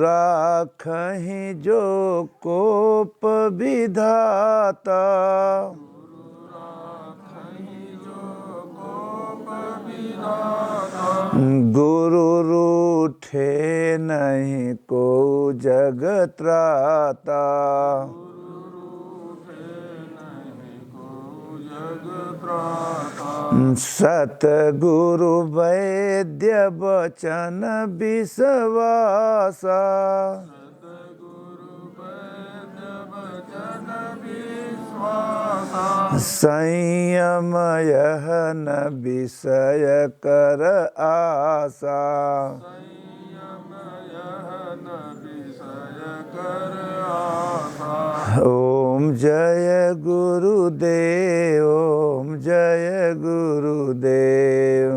राखहि जो कोप विधाता, गुरु रूठे नहीं को जग त्राता। सतगुरु वैद्य वचन विश्वासा, संयम यह न विषय कर आशा। ओम जय गुरुदेव, ओम जय गुरुदेव।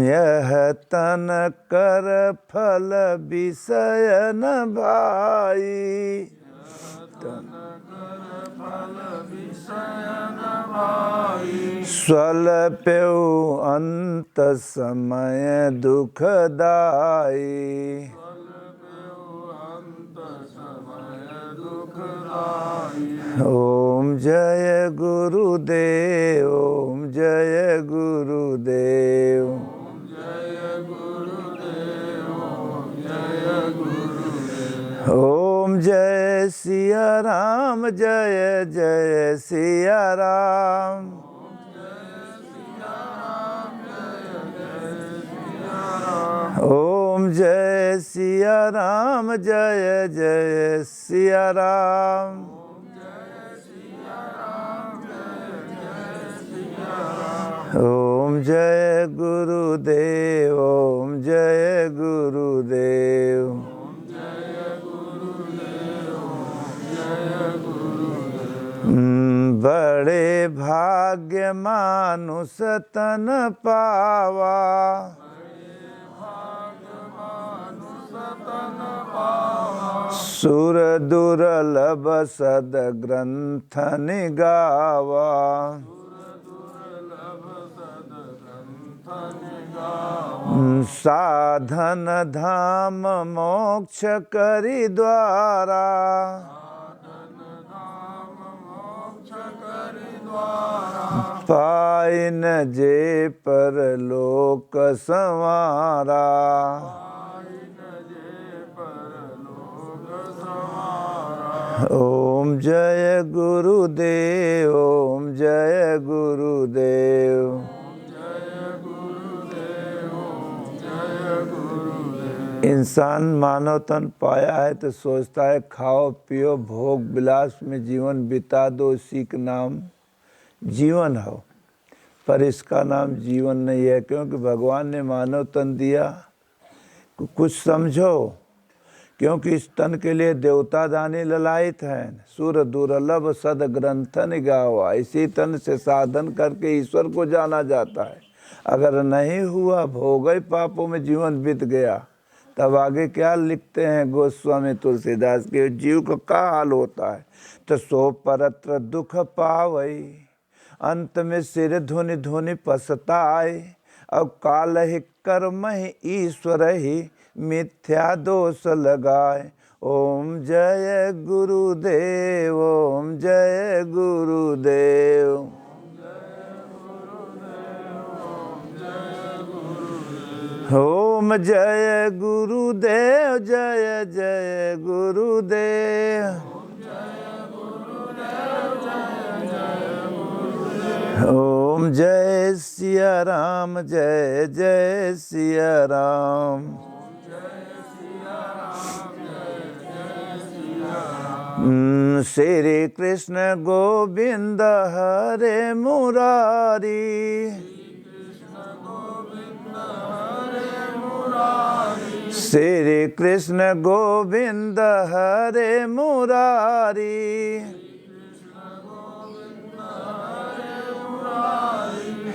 यह तन कर फल विषय न भाई, स्वल्प्यो अंत समय दुखदाई। ओम जय गुरुदेव, ओम जय गुरुदेव। ओम जय सिया राम, जय जय सिया राम। ओम जय सिया राम, जय जय सिया राम। ओम जय गुरुदेव, ओम जय गुरुदेव। बड़े भाग्य मानुष तन पावा, सुर दुर्लभ सद ग्रंथ निगावा। साधन धाम मोक्ष करि द्वारा, पाई न जे परलोक संवारा। ओम जय गुरुदेव, ओम जय गुरुदेव। इंसान मानव तन पाया है तो सोचता है खाओ पियो भोग विलास में जीवन बिता दो, इसी का नाम जीवन हो। पर इसका नाम जीवन नहीं है, क्योंकि भगवान ने मानव तन दिया। कुछ समझो, क्योंकि इस तन के लिए देवता दानी ललायित हैं। सुर दुर्लभ सद ग्रंथन गावा, इसी तन से साधन करके ईश्वर को जाना जाता है। अगर नहीं हुआ, भोग पापों में जीवन बीत गया, तब आगे क्या लिखते हैं गोस्वामी तुलसीदास के, जीव का क्या हाल होता है। तो सो परत्र दुख पावई, अंत में सिर धुनि धुनि पछताए। अब काल ही कर्म ही ईश्वर ही मिथ्या दोष लगाए। ओम जय गुरुदेव, ओम जय गुरुदेव। ओम जय गुरुदेव, जय जय गुरुदेव। ओम जय सिया राम, जय जय सिया राम। श्री कृष्ण गोविंद हरे मुरारी, श्री कृष्ण गोविंद हरे मुरारी।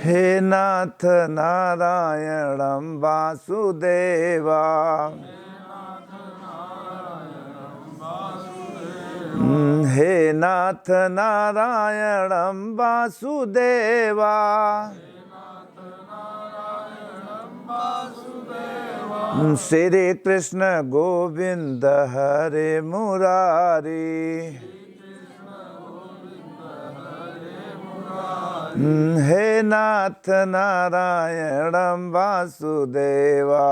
हे नाथ नारायणं वासुदेवा, हे नाथ नारायणं वासुदेवा। श्री कृष्ण गोविंद हरे मुरारी, हे नाथ नारायणं वासुदेवा,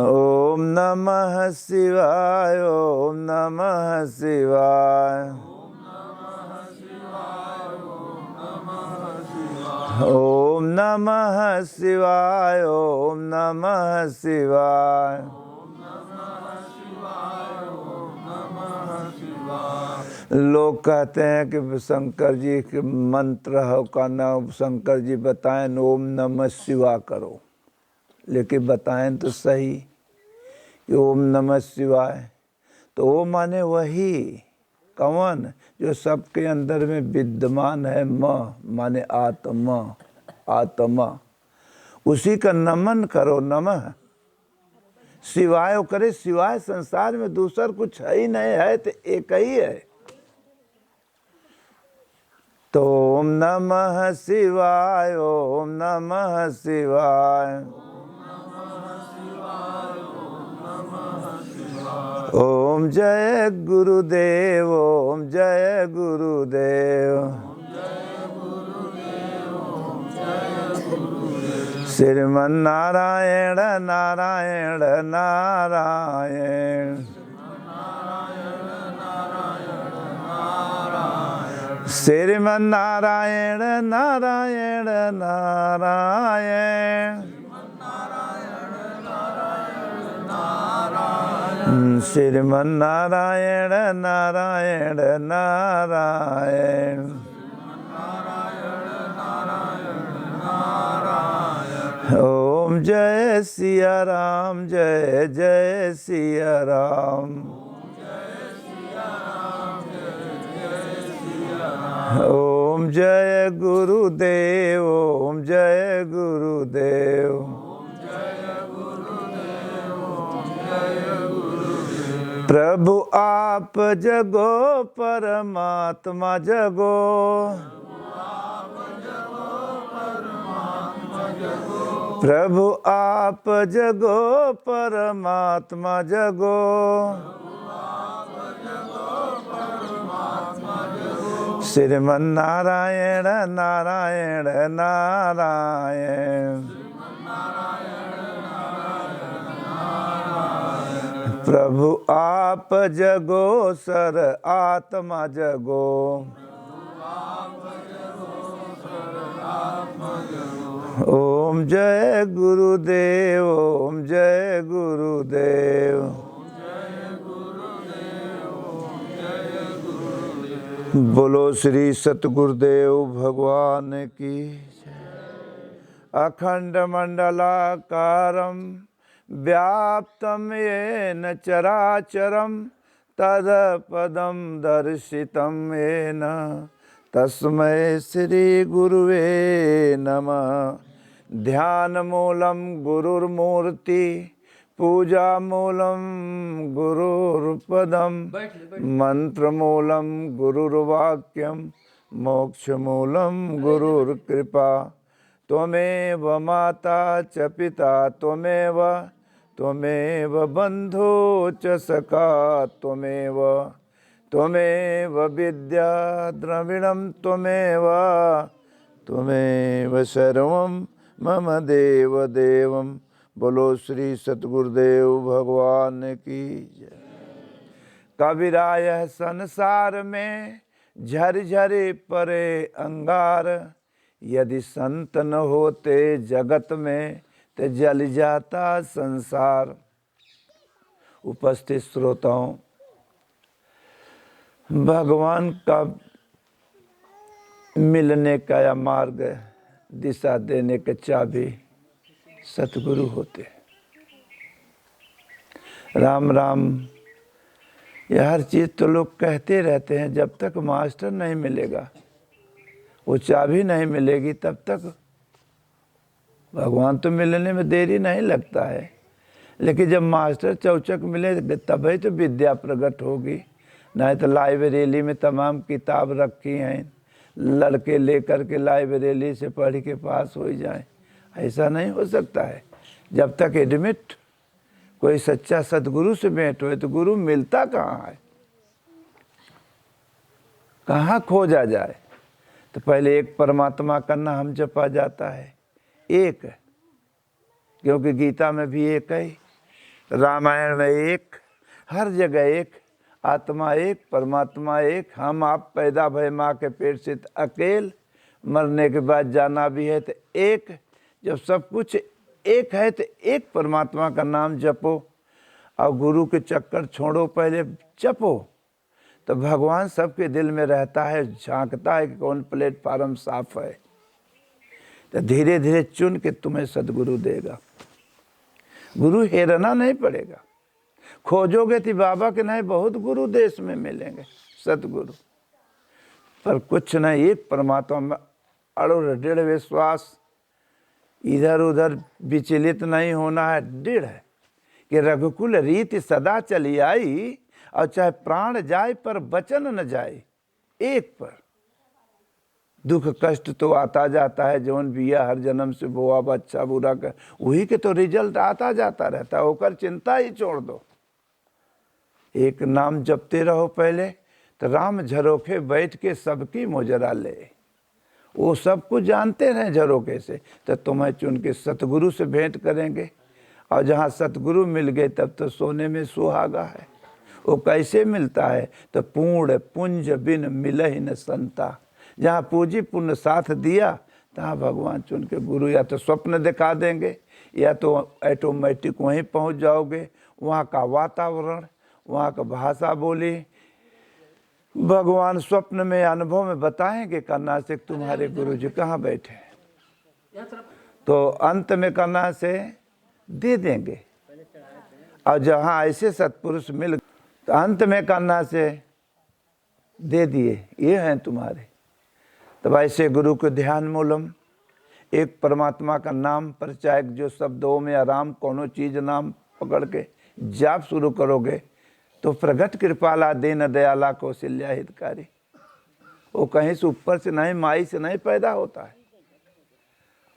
ओम नमः शिवाय, ओम नमः शिवाय, ओम नमः शिवाय, ओम नमः शिवाय। लोग कहते हैं कि शंकर जी के मंत्र हो का नाम शंकर जी बताएं, ओम नमः शिवाय करो, लेकिन बताएं तो सही कि ओम नमः शिवाय। तो वो माने वही कौन जो सबके अंदर में विद्यमान है, माने आत्मा, आत्मा, उसी का नमन करो। नमः शिवाय करे, शिवाय संसार में दूसर कुछ है ही नहीं, है तो एक ही है। तो ओम नमः शिवाय, ओम नमः शिवाय, ओम जय गुरुदेव, ओम जय गुरुदेव, श्रीमन नारायण नारायण नारायण, श्रीमन नारायण नारायण नारायण, श्रीमन नारायण नारायण नारायण, ओम जय सिया राम, जय जय सिया राम, ओम जय गुरुदेव, ओम जय गुरुदेव, प्रभु आप जगो परमात्मा जगो, प्रभु आप जगो परमात्मा जगो, श्रीमन नारायण नारायण नारायण, प्रभु आप जगो सर आत्मा जगो, ओम जय गुरुदेव, ओम जय गुरुदेव, बोलो श्री सतगुरुदेव भगवान की जय। अखंड मंडलाकारं व्याप्तं येन चराचरं तत्पदं दर्शितं येन तस्मै श्री गुरुवे नमः। ध्यानमूलं गुरुर्मूर्ति, पूजामूलं गुरुर्पदं, मंत्रमूलं गुरुर्वाक्यं, मोक्षमूलं गुरुर्कृपा। त्वमेव माता च पिता त्वमेव, त्वमेव बन्धो च सखा त्वमेव, त्वमेव विद्या द्रविणं त्वमेव, त्वमेव सर्वं मम देव देवं। बोलो श्री सतगुरुदेव भगवान की जय। कबीराय संसार में झरझरे परे अंगार, यदि संत न होते जगत में तो जल जाता संसार। उपस्थित श्रोताओं, भगवान का मिलने का या मार्ग दिशा देने के चाबी सतगुरु होते। राम राम, यह हर चीज़ तो लोग कहते रहते हैं, जब तक मास्टर नहीं मिलेगा, वो चाबी नहीं मिलेगी, तब तक भगवान तो मिलने में देरी नहीं लगता है। लेकिन जब मास्टर चौचक मिले तभी तो विद्या प्रकट होगी। नहीं तो लाइब्रेरी में तमाम किताब रखी हैं, लड़के लेकर के लाइब्रेरी से पढ़ के पास हो जाए, ऐसा नहीं हो सकता है। जब तक एडमिट कोई सच्चा सदगुरु से भेंट हो तो गुरु मिलता कहाँ है, कहाँ खोजा जाए। तो पहले एक परमात्मा का नाम जपा जाता है, एक, क्योंकि गीता में भी एक है, रामायण में एक, हर जगह एक, आत्मा एक, परमात्मा एक। हम आप पैदा भय माँ के पेट से अकेल, मरने के बाद जाना भी है तो एक। जब सब कुछ एक है तो एक परमात्मा का नाम जपो और गुरु के चक्कर छोड़ो, पहले जपो, तो भगवान सबके दिल में रहता है, झांकता है कि कौन प्लेटफार्म साफ है, तो धीरे धीरे चुन के तुम्हें सदगुरु देगा। गुरु हेरना नहीं पड़ेगा, खोजोगे तो बाबा के नहीं बहुत गुरु देश में मिलेंगे सदगुरु, पर कुछ नहीं, एक परमात्मा में अड़ो दृढ़ विश्वास, इधर उधर विचलित नहीं होना है। दृढ़ है कि रघुकुल रीति सदा चली आई, और चाहे प्राण जाए पर वचन न जाए। एक पर दुख कष्ट तो आता जाता है, जौन बिया हर जन्म से बोआ अच्छा बुरा कर, वही के तो रिजल्ट आता जाता रहता है, होकर चिंता ही छोड़ दो। एक नाम जपते रहो पहले, तो राम झरोखे बैठ के सबकी मुजरा ले, वो सब कुछ जानते रहे झरोखे से, तो तुम्हें चुन के सतगुरु से भेंट करेंगे। और जहाँ सतगुरु मिल गए तब तो सोने में सुहागा है। वो कैसे मिलता है, तो पूर्ण पुंज बिन मिलहि न संता। जहाँ पूंजी पुण्य साथ दिया तहाँ भगवान चुन के गुरु या तो स्वप्न दिखा देंगे, या तो ऑटोमेटिक वहीं पहुँच जाओगे। वहाँ का वातावरण, वहाँ का भाषा बोली भगवान स्वप्न में अनुभव में बताएंगे, करना से तुम्हारे गुरु जी कहाँ बैठे, तो अंत में करना से दे देंगे। और जहाँ ऐसे सत्पुरुष मिल, तो अंत में करना से दे दिए, ये हैं तुम्हारे। तब ऐसे गुरु को ध्यान मूलम, एक परमात्मा का नाम परिचायक, जो शब्दों में आराम, कोनो चीज नाम पकड़ के जाप शुरू करोगे तो प्रगट कृपाला दीन दयाला कौशल्या हितकारी। वो कहीं से ऊपर से नहीं, माई से नहीं पैदा होता है,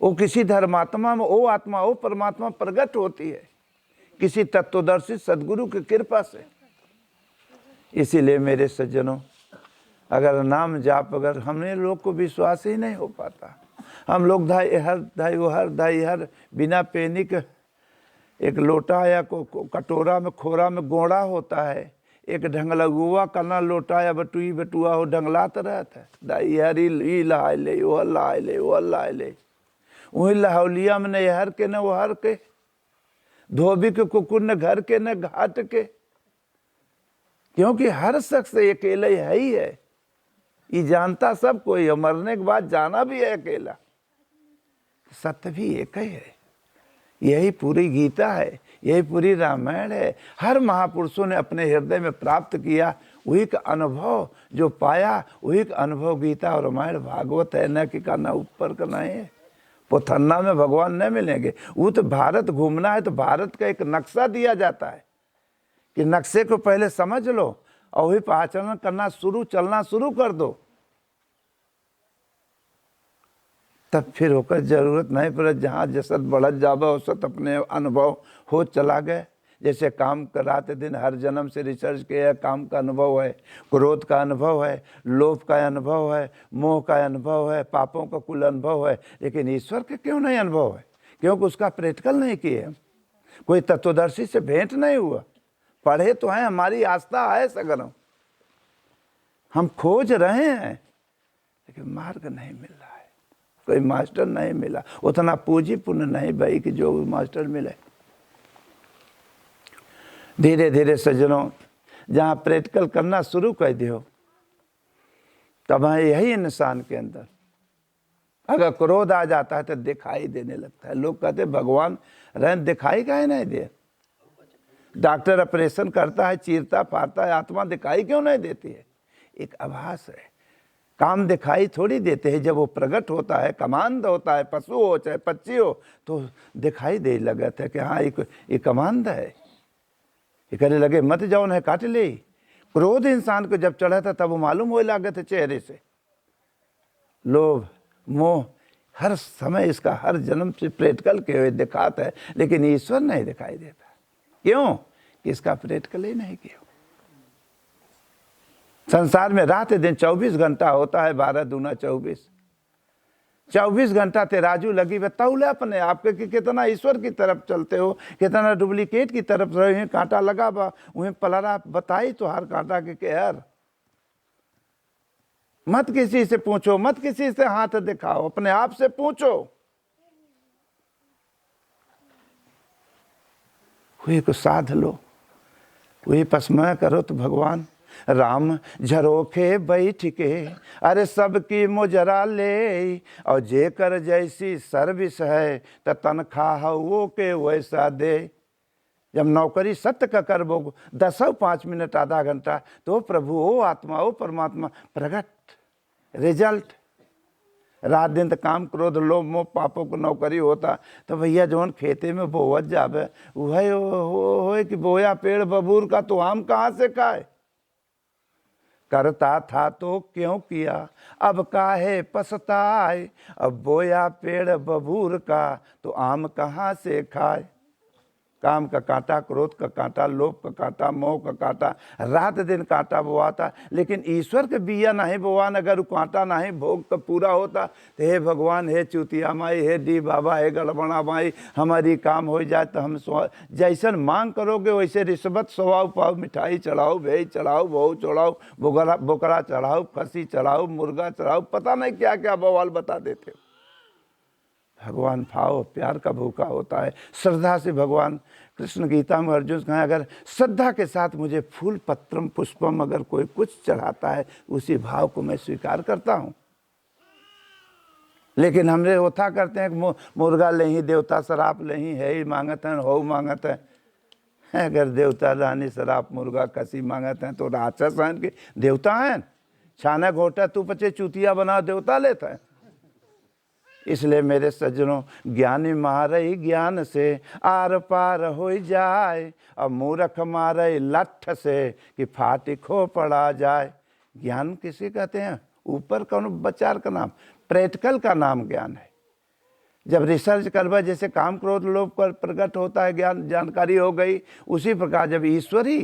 वो किसी धर्मात्मा में वो आत्मा, वो परमात्मा प्रगट होती है किसी तत्वदर्शी सदगुरु की कृपा से। इसीलिए मेरे सज्जनों, अगर नाम जाप, अगर हमने लोग को विश्वास ही नहीं हो पाता, हम लोग धाई हर बिना पेनी के एक लोटा या कटोरा में खोरा में गोड़ा होता है, एक ढंगलगुआ कना लोटा या बटुई बटुआ हो ढंगलात रहता है, दाई हर ई लहाय ले, वो लहाय ले, वो लहाय ले, वही लहौलिया में न हर के न वो हर के, धोबी के कुकुर न घर के न घाट के, क्योंकि हर शख्स अकेला है ही है। ये जानता सब कोई है, मरने के बाद जाना भी है अकेला, सत्य भी एक ही है। यही पूरी गीता है, यही पूरी रामायण है। हर महापुरुषों ने अपने हृदय में प्राप्त किया, वही का अनुभव जो पाया, वही का अनुभव गीता और रामायण भागवत है। न कि करना ऊपर करना है, पोथन्ना में भगवान न मिलेंगे। वो तो भारत घूमना है तो भारत का एक नक्शा दिया जाता है कि नक्शे को पहले समझ लो और वही पर आचरण करना चलना शुरू कर दो, तब फिर होकर जरूरत नहीं पड़े। जहाँ जसत बढ़त जाबा औसत अपने अनुभव हो चला गए। जैसे काम कर रात दिन हर जन्म से रिसर्च किया, काम का अनुभव है, क्रोध का अनुभव है, लोभ का अनुभव है, मोह का अनुभव है, पापों का कुल अनुभव है, लेकिन ईश्वर के क्यों नहीं अनुभव है? क्योंकि उसका प्रैक्टिकल नहीं किए, कोई तत्वदर्शी से भेंट नहीं हुआ। पढ़े तो हैं, हमारी आस्था है सगरम, हम खोज रहे हैं, लेकिन मार्ग नहीं मिल रहा है, कोई मास्टर नहीं मिला, उतना पूंजी पुण्य नहीं भाई कि जो मास्टर मिले। धीरे धीरे सज्जनों, जहाँ प्रैक्टिकल करना शुरू कर दियो, तब यही इंसान के अंदर अगर क्रोध आ जाता है तो दिखाई देने लगता है। लोग कहते भगवान रहन दिखाई काहे नहीं दे, डॉक्टर ऑपरेशन करता है, चीरता फाड़ता है, आत्मा दिखाई क्यों नहीं देती है? एक आभास है, काम दिखाई थोड़ी देते हैं। जब वो प्रकट होता है, कमांड होता है, पशु हो चाहे पक्षी हो, तो दिखाई दे लगा था कि हाँ ये कमांड है, ये कहने लगे मत जाओ न काट ले। क्रोध इंसान को जब चढ़ा था तब वो मालूम हो लगा था चेहरे से, लोभ, मोह हर समय इसका हर जन्म से प्रैक्टिकल के हुए दिखाता है, लेकिन ईश्वर नहीं दिखाई देता। क्यों? कि इसका प्रैक्टिकल ही नहीं किया। संसार में रात दिन 24 घंटा होता है, 12 दूना 24। 24 घंटा तेराजू लगी वे तौले अपने आपके कि कितना ईश्वर की तरफ चलते हो, कितना डुप्लीकेट की तरफ रहे। कांटा लगा बा उन्हें पलरा बताई तो हर कांटा के कहर। मत किसी से पूछो, मत किसी से हाथ दिखाओ, अपने आप से पूछो। वही को साध लो, वही पसमय करो तो भगवान राम झरोखे बैठ के अरे सबकी मुजरा ले, और जे कर जैसी सर्विस है त तनख्वाह वो के वैसा दे। जब नौकरी सत्य का कर वो 10-5 मिनट आधा घंटा, तो प्रभु ओ आत्मा ओ परमात्मा प्रगट रिजल्ट। रात दिन तक काम क्रोध लोभ मोह पापों को नौकरी होता, तो भैया जौन खेते में बोवत जावे वही हो कि बोया पेड़ बबूर का तो आम कहाँ से खाए। करता था तो क्यों किया अब काहे पछताए, अब बोया पेड़ बबूर का तो आम कहाँ से खाए। काम का कांटा, क्रोध का कांटा, लोभ का कांटा, मोह का कांटा, रात दिन कांटा बोआता, लेकिन ईश्वर के बिया नहीं बोवान अगर कांटा नहीं भोग का पूरा होता तो हे भगवान, हे चुतिया माई, हे डी बाबा, हे गड़बड़ा माई, हमारी काम हो जाए तो हम जैसन मांग करोगे वैसे रिश्वत सवाओ पाओ, मिठाई चढ़ाओ, भेज चढ़ाओ, बहू चढ़ाओ, बोकरा चढ़ाओ, खसी चढ़ाओ, मुर्गा चढ़ाओ, पता नहीं क्या क्या बवाल बता देते। भगवान भाव प्यार का भूखा होता है, श्रद्धा से। भगवान कृष्ण गीता में अर्जुन कहा अगर श्रद्धा के साथ मुझे फूल पत्रम पुष्पम अगर कोई कुछ चढ़ाता है, उसी भाव को मैं स्वीकार करता हूँ। लेकिन हमने होता करते हैं कि मुर्गा ले ही देवता शराब ले ही है ही मांगत हैं, हो मांगत है। अगर देवता रानी शराब मुर्गा खसी मांगत हैं तो राक्षस हैं कि देवता हैं। छाना घोटा तू पचे चूतिया बना देवता लेता है। इसलिए मेरे सज्जनों, ज्ञानी मारे ज्ञान से आर पार हो जाए, और मूर्ख मारे लठ से कि फाटी खो पड़ा जाए। ज्ञान किसे कहते हैं? ऊपर कौन बचार का नाम, प्रैक्टिकल का नाम ज्ञान है। जब रिसर्च करवा जैसे काम क्रोध लोभ पर प्रकट होता है ज्ञान, जानकारी हो गई, उसी प्रकार जब ईश्वरी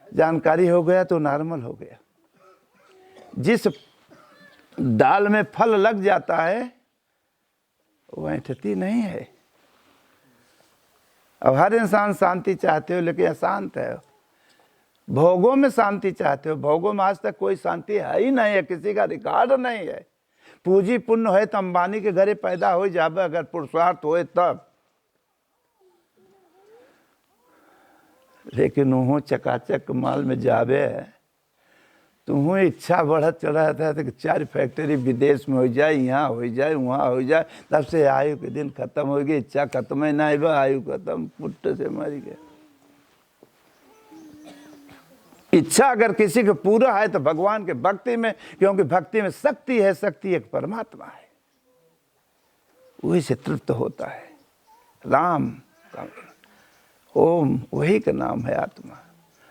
जानकारी हो गया तो नॉर्मल हो गया। जिस दाल में फल लग जाता है वो ऐंठती नहीं है। अब हर इंसान शांति चाहते हो, लेकिन अशांत है। भोगों में शांति चाहते हो, भोगों में आज तक कोई शांति है ही नहीं है, किसी का रिकॉर्ड नहीं है। पूंजी पुण्य है तो अंबानी के घरे पैदा हो जावे, अगर पुरुषार्थ होए तब। लेकिन वो चकाचक माल में जावे तुम्हें इच्छा बढ़त चढ़ा था कि 4 फैक्ट्री विदेश में हो जाए, यहाँ हो जाए, वहाँ हो जाए, तब से आयु के दिन खत्म हो गई। इच्छा खत्म ही नहीं बा, आयु खत्म, पुट्ट से मर गए। इच्छा अगर किसी को पूरा है तो भगवान के भक्ति में, क्योंकि भक्ति में शक्ति है, शक्ति एक परमात्मा है, वही से तृप्त होता है। राम ओम वही का नाम है आत्मा।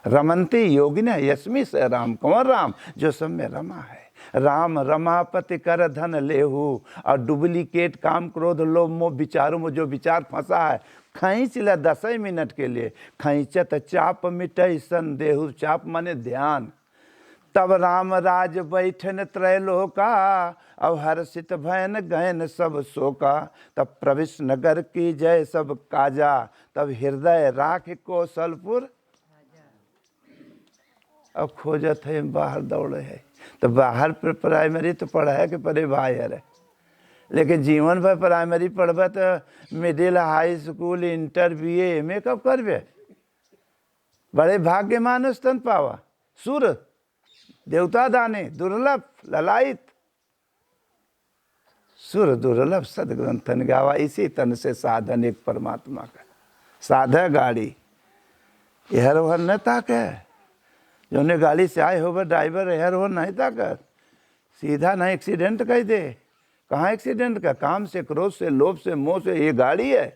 रमंती योगिन यस्मी से राम, कौन राम? जो सब में रमा है। राम रमापति कर धन लेहू, और डुप्लीकेट काम क्रोध लोभ मोह विचारों में जो विचार फंसा है, खींच ले 10 मिनट के लिए। खींचत चाप मिटई संदेहु, चाप माने ध्यान। तब राम राज बैठन त्रैलोका, अब हर्षित भयन गहन सब शोका। तब प्रविश नगर की जय सब काजा, तब हृदय राख कौशलपुर। अब खोजत है बाहर दौड़े है, तो बाहर पर प्राइमरी तो पढ़ा है कि पढ़े बाहर है, लेकिन जीवन भर प्राइमरी पढ़बे तो middle high school inter BA MA कब करबे? बड़े भाग्य मानुष तन पावा। सुर देवता दाने दुर्लभ ललायित, सुर दुर्लभ सदग्रंथन गावा। इसी तन से साधन एक परमात्मा का साधा गाड़ी यहर वहर न ताक है। जो ने गाड़ी से आए हो ड्राइवर यहर वहर नहीं ताकर, सीधा ना एक्सीडेंट कह दे। कहाँ एक्सीडेंट का? काम से, क्रोध से, लोभ से, मोह से। ये गाड़ी है।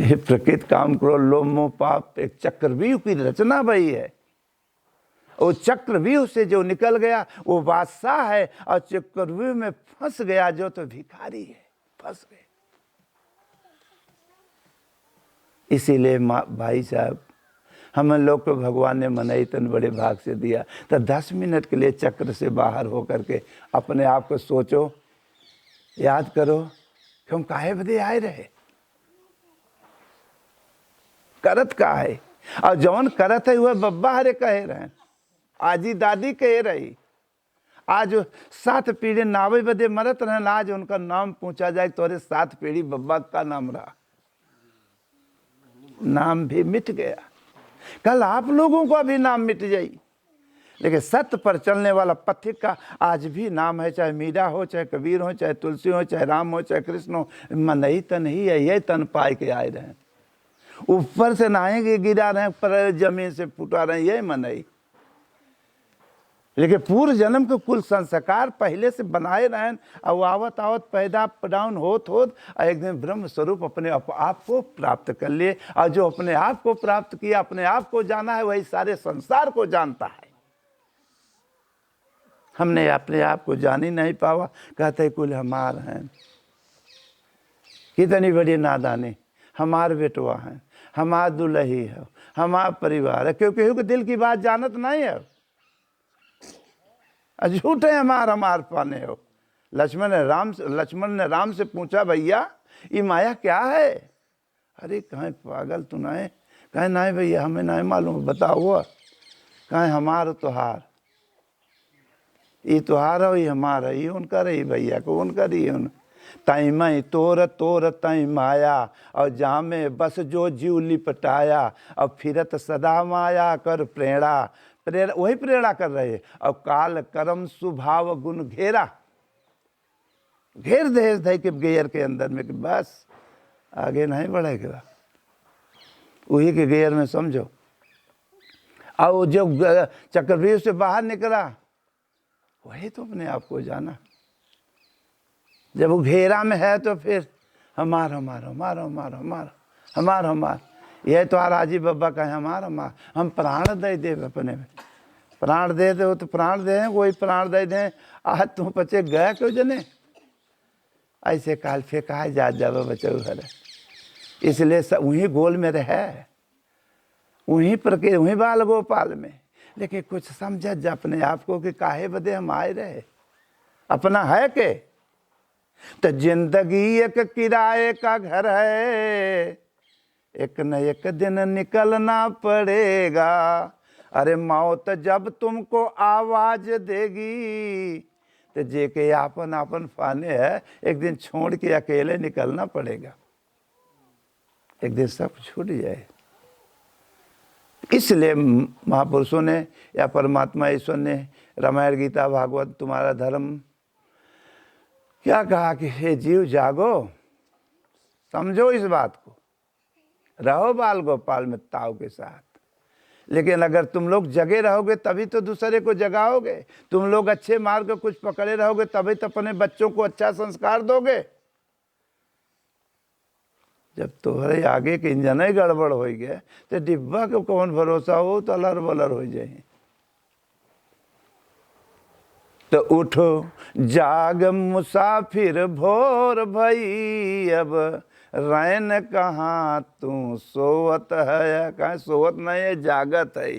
ये प्रकृति काम क्रोध लोभ मोह पाप एक चक्रव्यूह की रचना भई है। वो चक्रव्यूह से जो निकल गया वो बादशाह है, और चक्रव्यूह में फंस गया जो तो भिखारी है, फंस गए। इसीलिए भाई साहब, हम लोग को भगवान ने मनाई तन बड़े भाग से दिया। तो 10 मिनट के लिए चक्र से बाहर हो करके अपने आप को सोचो, याद करो कि हम काहे बदे आए रहे, करत का है। और जौन करत है वह बब्बा हरे कहे रहे, आजी दादी कहे रही, आज 7 पीढ़ी नावे बदे मरत रहन, आज उनका नाम पूछा जाए तो अरे 7 पीढ़ी बब्बा का नाम रहा, नाम भी मिट गया। कल आप लोगों का भी नाम मिट जाई, लेकिन सत्य पर चलने वाला पथिक का आज भी नाम है, चाहे मीरा हो, चाहे कबीर हो, चाहे तुलसी हो, चाहे राम हो, चाहे कृष्ण हो। मनई तन ही है, ये तन पाए के आए रहे, ऊपर से नहाएंगे गिरा रहे, पर जमीन से फुटा रहे, ये मनई। लेकिन पूर्व जन्म के कुल संस्कार पहले से बनाए रहें, और आवत आवत पैदा डाउन होत होत एक दिन ब्रह्म स्वरूप अपने आप को प्राप्त कर लिए। और जो अपने आप को प्राप्त किया, अपने आप को जाना है, वही सारे संसार को जानता है। हमने अपने आप को जान ही नहीं पावा, कहते कुल हमार हैं। कितनी बड़ी नादानी, हमार बेटवा है, हमार दुल्ही है, हमार परिवार है, क्योंकि दिल की बात जानत नहीं है, झूठे हमार पाने हो। लक्ष्मण ने राम से पूछा, भैया ये माया क्या है? अरे कहें पागल तू नहीं, कहें नहीं भैया हमें नहीं मालूम, बताओ। हुआ कहें हमार त्योहार, ये त्योहार है, ये हमारा, ये उनका रही भैया को, उनका रही उन तई मई तोर तोर तई माया, और जहाँ में बस जो जीव लिपटाया, और फिरत सदा माया कर प्रेरणा, वही प्रेरणा कर रहे। और काल कर्म स्वभाव गुण घेरा, घेर दे थे कि गेयर के अंदर में, कि बस आगे नहीं बढ़ेगा, वही के गेयर में समझो। और जब चक्रव्यूह से बाहर निकला, वही तो अपने आप को जाना। जब वो घेरा में है तो फिर हमार हमार हमार हमार हमार हमार हमार, यह तो राजी बाबा का है, हमार हमार। हम प्राण दे दे, अपने में प्राण दे दे, तो प्राण दे, वही प्राण दे दें। आज तुम बच्चे गया क्यों जने, ऐसे काल फेंका जा जावे बच्चे घर, इसलिए वहीं गोल में रहे, वहीं पर के वहीं बाल गोपाल में। लेकिन कुछ समझ जा अपने आप को कि काहे बदे हम आए रहे, अपना है के। तो जिंदगी एक किराए का घर है, एक न एक दिन निकलना पड़ेगा। अरे मौत जब तुमको आवाज देगी, तो जेके आपन आपन फाने है, एक दिन छोड़ के अकेले निकलना पड़ेगा, एक दिन सब छूट जाए। इसलिए महापुरुषों ने या परमात्मा ईश्वर ने रामायण गीता भागवत तुम्हारा धर्म क्या कहा कि हे जीव जागो, समझो इस बात को, रहो बाल गोपाल में ताव के साथ। लेकिन अगर तुम लोग जगे रहोगे तभी तो दूसरे को जगाओगे, तुम लोग अच्छे मार्ग कुछ पकड़े रहोगे तभी तो अपने बच्चों को अच्छा संस्कार दोगे। जब तुम्हारे आगे के इंजन ही गड़बड़ हो गए तो डिब्बा को कौन भरोसा हो, तो अलर बलर हो जाए। तो उठो जाग मुसाफिर भोर भई, अब रैन कहाँ तू सोवत है, कहाँ सोवत नहीं है, जागत है।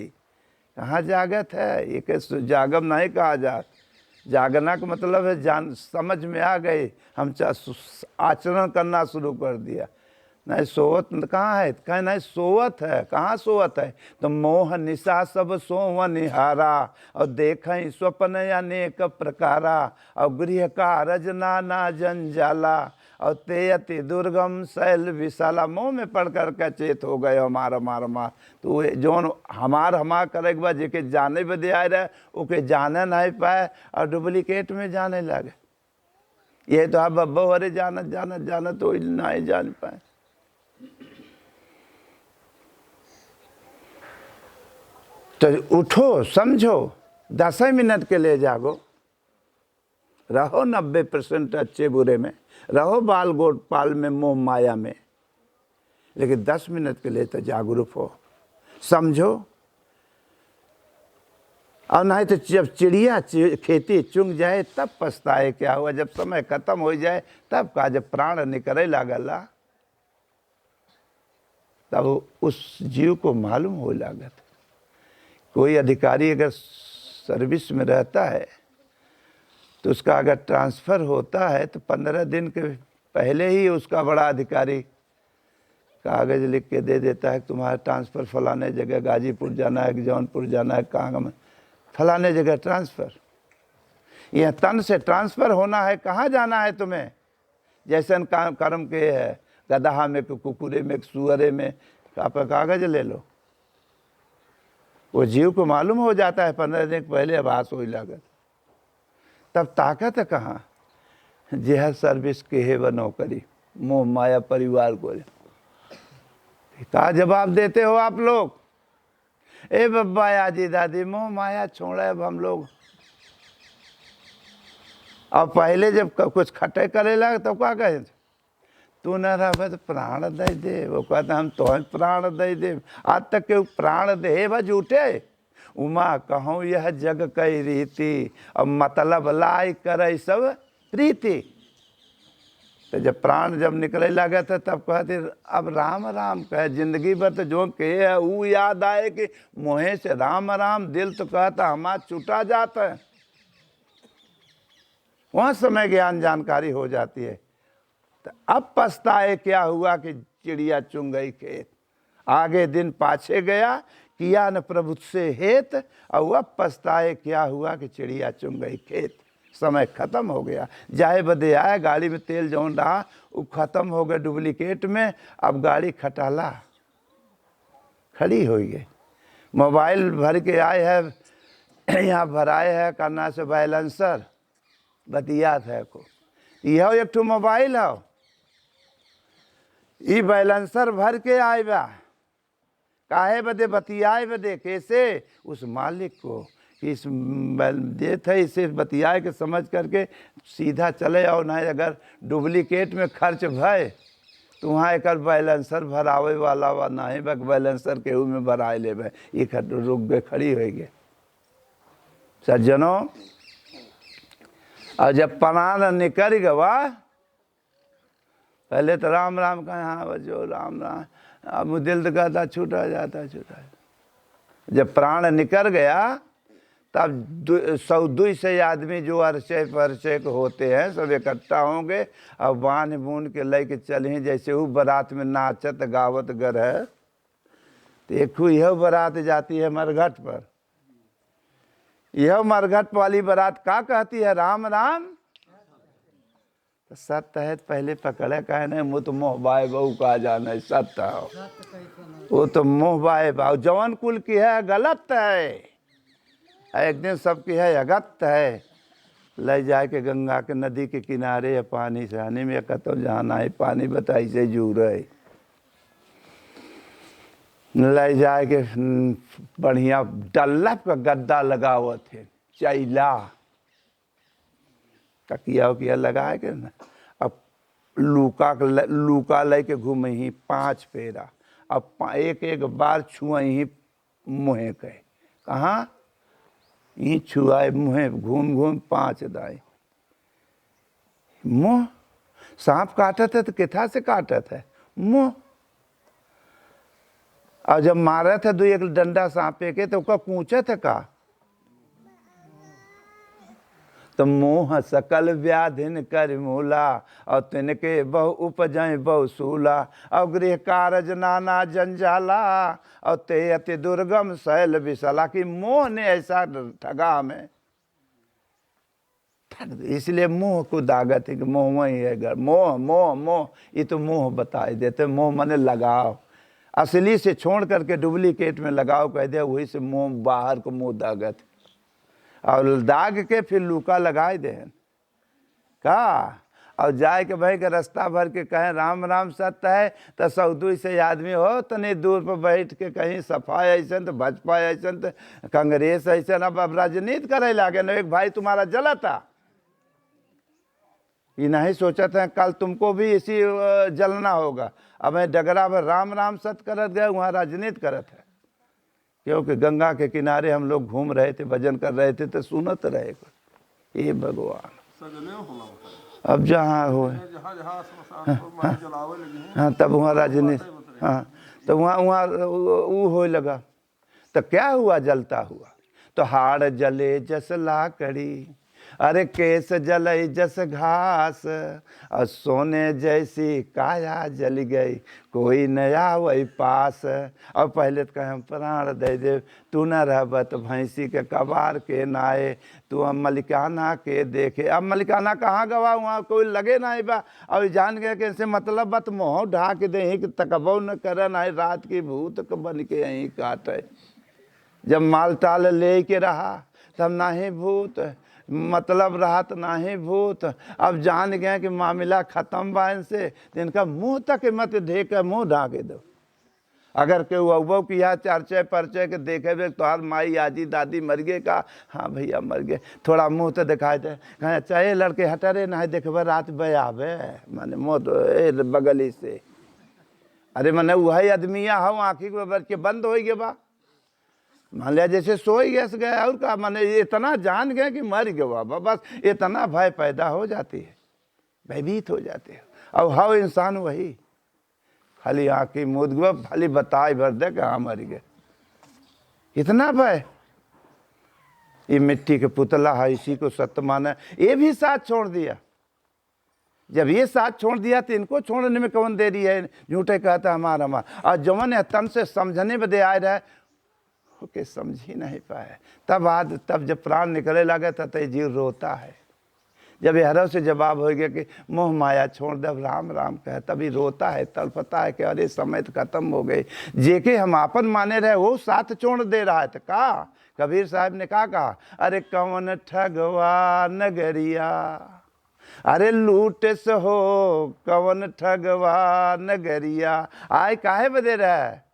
कहाँ जागत है, ये जागम नहीं कहा जात। जागना का मतलब है जान, समझ में आ गए, हम आचरण करना शुरू कर दिया। नहीं सोवत कहाँ है, कहीं नहीं सोवत है, कहाँ सोवत है। तो मोह निशा सब सोव निहारा, और देखें स्वप्न अनेक प्रकारा, और गृह कारज नाना जंजाला, और ते अति दुर्गम शैल विशाला। मोह में पढ़ कर के चेत हो गए हमार हमार हमार। तो जौन हमार हमार करे के बाद जेके जाने बदे आए रहे, ओके जाने नहीं पाए और डुप्लीकेट में जाने लगे। ये तो आप बब्बो हरे जानत जानत जानत तो नहीं जान पाए। तो उठो, समझो, 10 मिनट के लिए जागो, रहो 90% अच्छे बुरे में, रहो बाल गोपाल में मोह माया में, लेकिन 10 मिनट के लिए तो जागरूक हो, समझो और नहीं तो जब चिड़िया खेती चुंग जाए तब पछताए क्या हुआ, जब समय खत्म हो जाए तब का, जब प्राण निकले लागला तब उस जीव को मालूम हो लागत। कोई अधिकारी अगर सर्विस में रहता है तो उसका अगर ट्रांसफ़र होता है तो 15 दिन के पहले ही उसका बड़ा अधिकारी कागज़ लिख के दे देता है कि तुम्हारा ट्रांसफ़र फलाने जगह गाजीपुर जाना है, जौनपुर जाना है, कहाँ में फलाने जगह ट्रांसफ़र। यह तन से ट्रांसफ़र होना है, कहाँ जाना है तुम्हें, जैसन काम कर्म के है, गदहा में, कुकुरे में, सुअरे में, आपका कागज़ ले लो। वो जीव को मालूम हो जाता है 15 दिन पहले आभास हो लागत, तब ताकत है कहाँ। जेहर सर्विस के है व नौकरी, मोह माया परिवार को क्या जवाब देते हो आप लोग? ए बब्बा आजी दादी, मोह माया छोड़े अब हम लोग। अब पहले जब कुछ खटे करे लगे तो क्या कहे, तू न रह तो प्राण दे दे, वो कहते हम तो प्राण दे दे। आज तक के प्राण दे व झूठे, उमा कहूँ यह जग कई रीति, अब मतलब लाई करे सब प्रीति। तो जब प्राण जब निकले लगे थे तब कहते अब राम राम कहे, जिंदगी भर तो जो कहे है वो याद आए कि मोहे से राम राम, दिल तो कहता हमारा छूटा जाता है। वहाँ समय ज्ञान जानकारी हो जाती है। तो अब पछताए क्या हुआ कि चिड़िया चुंग गई खेत, आगे दिन पाछे गया, किया न प्रभु से हेत, और अब पछताए क्या हुआ कि चिड़िया चुंग गई खेत। समय खत्म हो गया, जाए बदे आए, गाड़ी में तेल जौन रहा वो खत्म हो गया डुप्लीकेट में, अब गाड़ी खटाला खड़ी हो गई। मोबाइल भर के आए है, यहाँ भराए है करना से बैलेंसर बतियात है को, यह एक ठो मोबाइल है, ये बैलेंसर भर के आए बा, काहे बदे बतियाए बदे, कैसे उस मालिक को इस देत है, इसे बतियाए के समझ करके सीधा चले आओ। नहीं अगर डुप्लीकेट में खर्च भय तो वहाँ एक बैलेंसर भरावे वाला वा नहीं बक बैलेंसर केहू में भराए ले भाई, ये रुक गए खड़ी हो गए। सज्जनों, और जब प्राण निकल गवा, पहले तो राम राम कहे, हाँ बजो राम राम, अब दिल तो कहता छूटा जाता छूटा। जब प्राण निकल गया तब 100-200 से आदमी जो अरसे परसे के होते हैं सब इकट्ठा होंगे, और बांध बूंद के लेके चले, जैसे वो बारात में नाचत गावत गर है, तो एक यह बारात जाती है मरघट पर। यह मरघट वाली बारात का कहती है, राम राम। तो सत्य है पहले पकड़े, कहे नहीं वो तो मोह बाय बहू कहा जाना है, सत्य है वो तो मोह बाय बाऊ, जवन कुल की है गलत है, एक दिन सबकी है अगत्य है। ले जाए के गंगा के नदी के किनारे या पानी से आने में कतो जाना है, पानी बताई से जू रहे, ले जाए के बढ़िया डल्लप का गद्दा लगा हुआ थे, चैला तकिया उकिया लगा के ना, अब लूका ले के घूमे ही 5 फेरा, अब एक एक बार छुआ ही मुँहे के, कहाँ ये छुआए मुँहे, घूम घूम 5 दाए। मुँह सांप काटत है तो किथा से काटत है, मुँह। और जब मारे थे 2-1 डंडा सांपे के तो उसका कूचे थे का, तो मोह सकल व्याधिन कर मूला, और तिनके बहु उपजय बहु सूला, और गृह कारज नाना जंजाला, और ते अति दुर्गम शैल विशाला। कि मोह ने ऐसा ठगा हमें, इसलिए मोह को दागत है कि मोह वही है, मोह मोह मोह, ये तो मोह बताए देते, मोह मने लगाओ, असली से छोड़ करके डुप्लीकेट में लगाओ कह दे, वही से मोह बाहर को मुँह दागत, और दाग के फिर लूका लगाए दे का, और जाए के भाई के रास्ता भर के कहें राम राम सत्य है, तो 100-200 से आदमी हो तनी दूर पर बैठ के कहीं सफाई ऐसा तो भाजपा ऐसा तो कांग्रेस ऐसा, अब राजनीति करे लागे ना, एक भाई तुम्हारा जला था, ये नहीं सोचा था कल तुमको भी इसी जलना होगा। अब मैं डगरा भर राम राम सत्य करत गए, वहाँ राजनीति करत है, क्योंकि गंगा के किनारे हम लोग घूम रहे थे, भजन कर रहे थे, तो सुनत रहे ये भगवान। अब जहाँ हो हाँ तब वहाँ रजनी हाँ तो वहाँ वो हो लगा तो क्या हुआ, जलता हुआ। तो हाड़ जले जस लाकड़ी, अरे केस जले जस घास, और सोने जैसी काया जल गई, कोई नया वही पास। और पहले तो कहें प्राण दे दे, तू न रहबत भैंसी के कबार के नाए, तू अब मलिकाना के देखे। अब मलिकाना कहाँ गवा, वहाँ कोई लगे नहीं बा। अब जान गए कि इनसे मतलब बत मोह ढाक दे कि तकबो न कर नहीं, रात की भूत बन के यहीं काटे। जब माल टाल ले के रहा तब नाही भूत, मतलब रहा तो नाही भूत। अब जान गए कि मामला खत्म बा इनसे, तो इनका मुंह तक मत ढेक, मुंह ढाके दो। अगर के वो किया चर्चे परचे के देखे वे तो माई आजी दादी मर गए का, हाँ भैया मर गए, थोड़ा मुंह तो दिखाए थे, कहें चाहे लड़के हटरे ना देखबे रात बयाबे माने मुँह तो बगली से। अरे मैंने वही आदमिया हो आँखी के बंद हो गए बा, मान लिया जैसे सोई गैस गया और का, माने इतना जान गए कि मर गया बा, बस इतना भय पैदा हो जाती है, भयभीत हो जाते हैं। अब हाउ इंसान वही खाली आँखी मूद गया, खाली बताए भर दे कि हाँ मर गए, इतना भय। ये मिट्टी के पुतला है, इसी को सत्य माना, ये भी साथ छोड़ दिया। जब ये साथ छोड़ दिया तो इनको छोड़ने में कौन देरी है, झूठे कहता हमारा हमारा। और जवन है तन से समझने में दे आए रहे ओके, समझ ही नहीं पाए। तब जब प्राण निकले लगे तब तो जीव रोता है। जब हरों से जवाब हो गया कि मोह माया छोड़ दे, राम राम कहे, तभी रोता है, तड़पता है कि अरे समय तो खत्म हो गई। जेके हम आपन माने रहे वो साथ छोड़ दे रहा है। तो कहा कबीर साहब ने कहा, अरे कौन ठगवा नगरिया, अरे लूट से हो कौन ठगवा नगरिया। आए काहे बदे रहा है,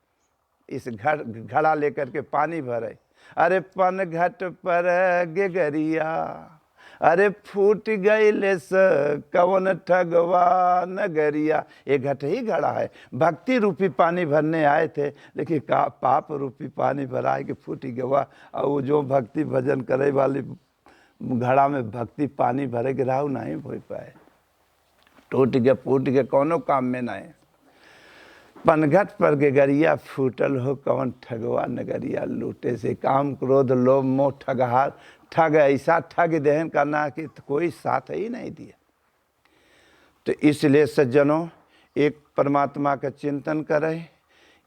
इस घड़ा लेकर के पानी भरे, अरे पन घट पर गेगरिया, अरे फूट गई लेस कवन ठगवा नगरिया। ये घट ही घड़ा है, भक्ति रूपी पानी भरने आए थे, लेकिन पाप रूपी पानी भरा कि फूट गवा। और वो जो भक्ति भजन करे वाली घड़ा में भक्ति पानी भरे गिराव नहीं हो पाए, टूट गया फूट गया, कोनो काम में नहीं। पनघट पर गेगरिया फूटल हो कौन ठगवा नगरिया, लूटे से काम क्रोध लोभ मोह ठगहार, ठग ऐसा ठग देहन करना कि कोई साथ ही नहीं दिया। तो इसलिए सज्जनों एक परमात्मा का चिंतन करें।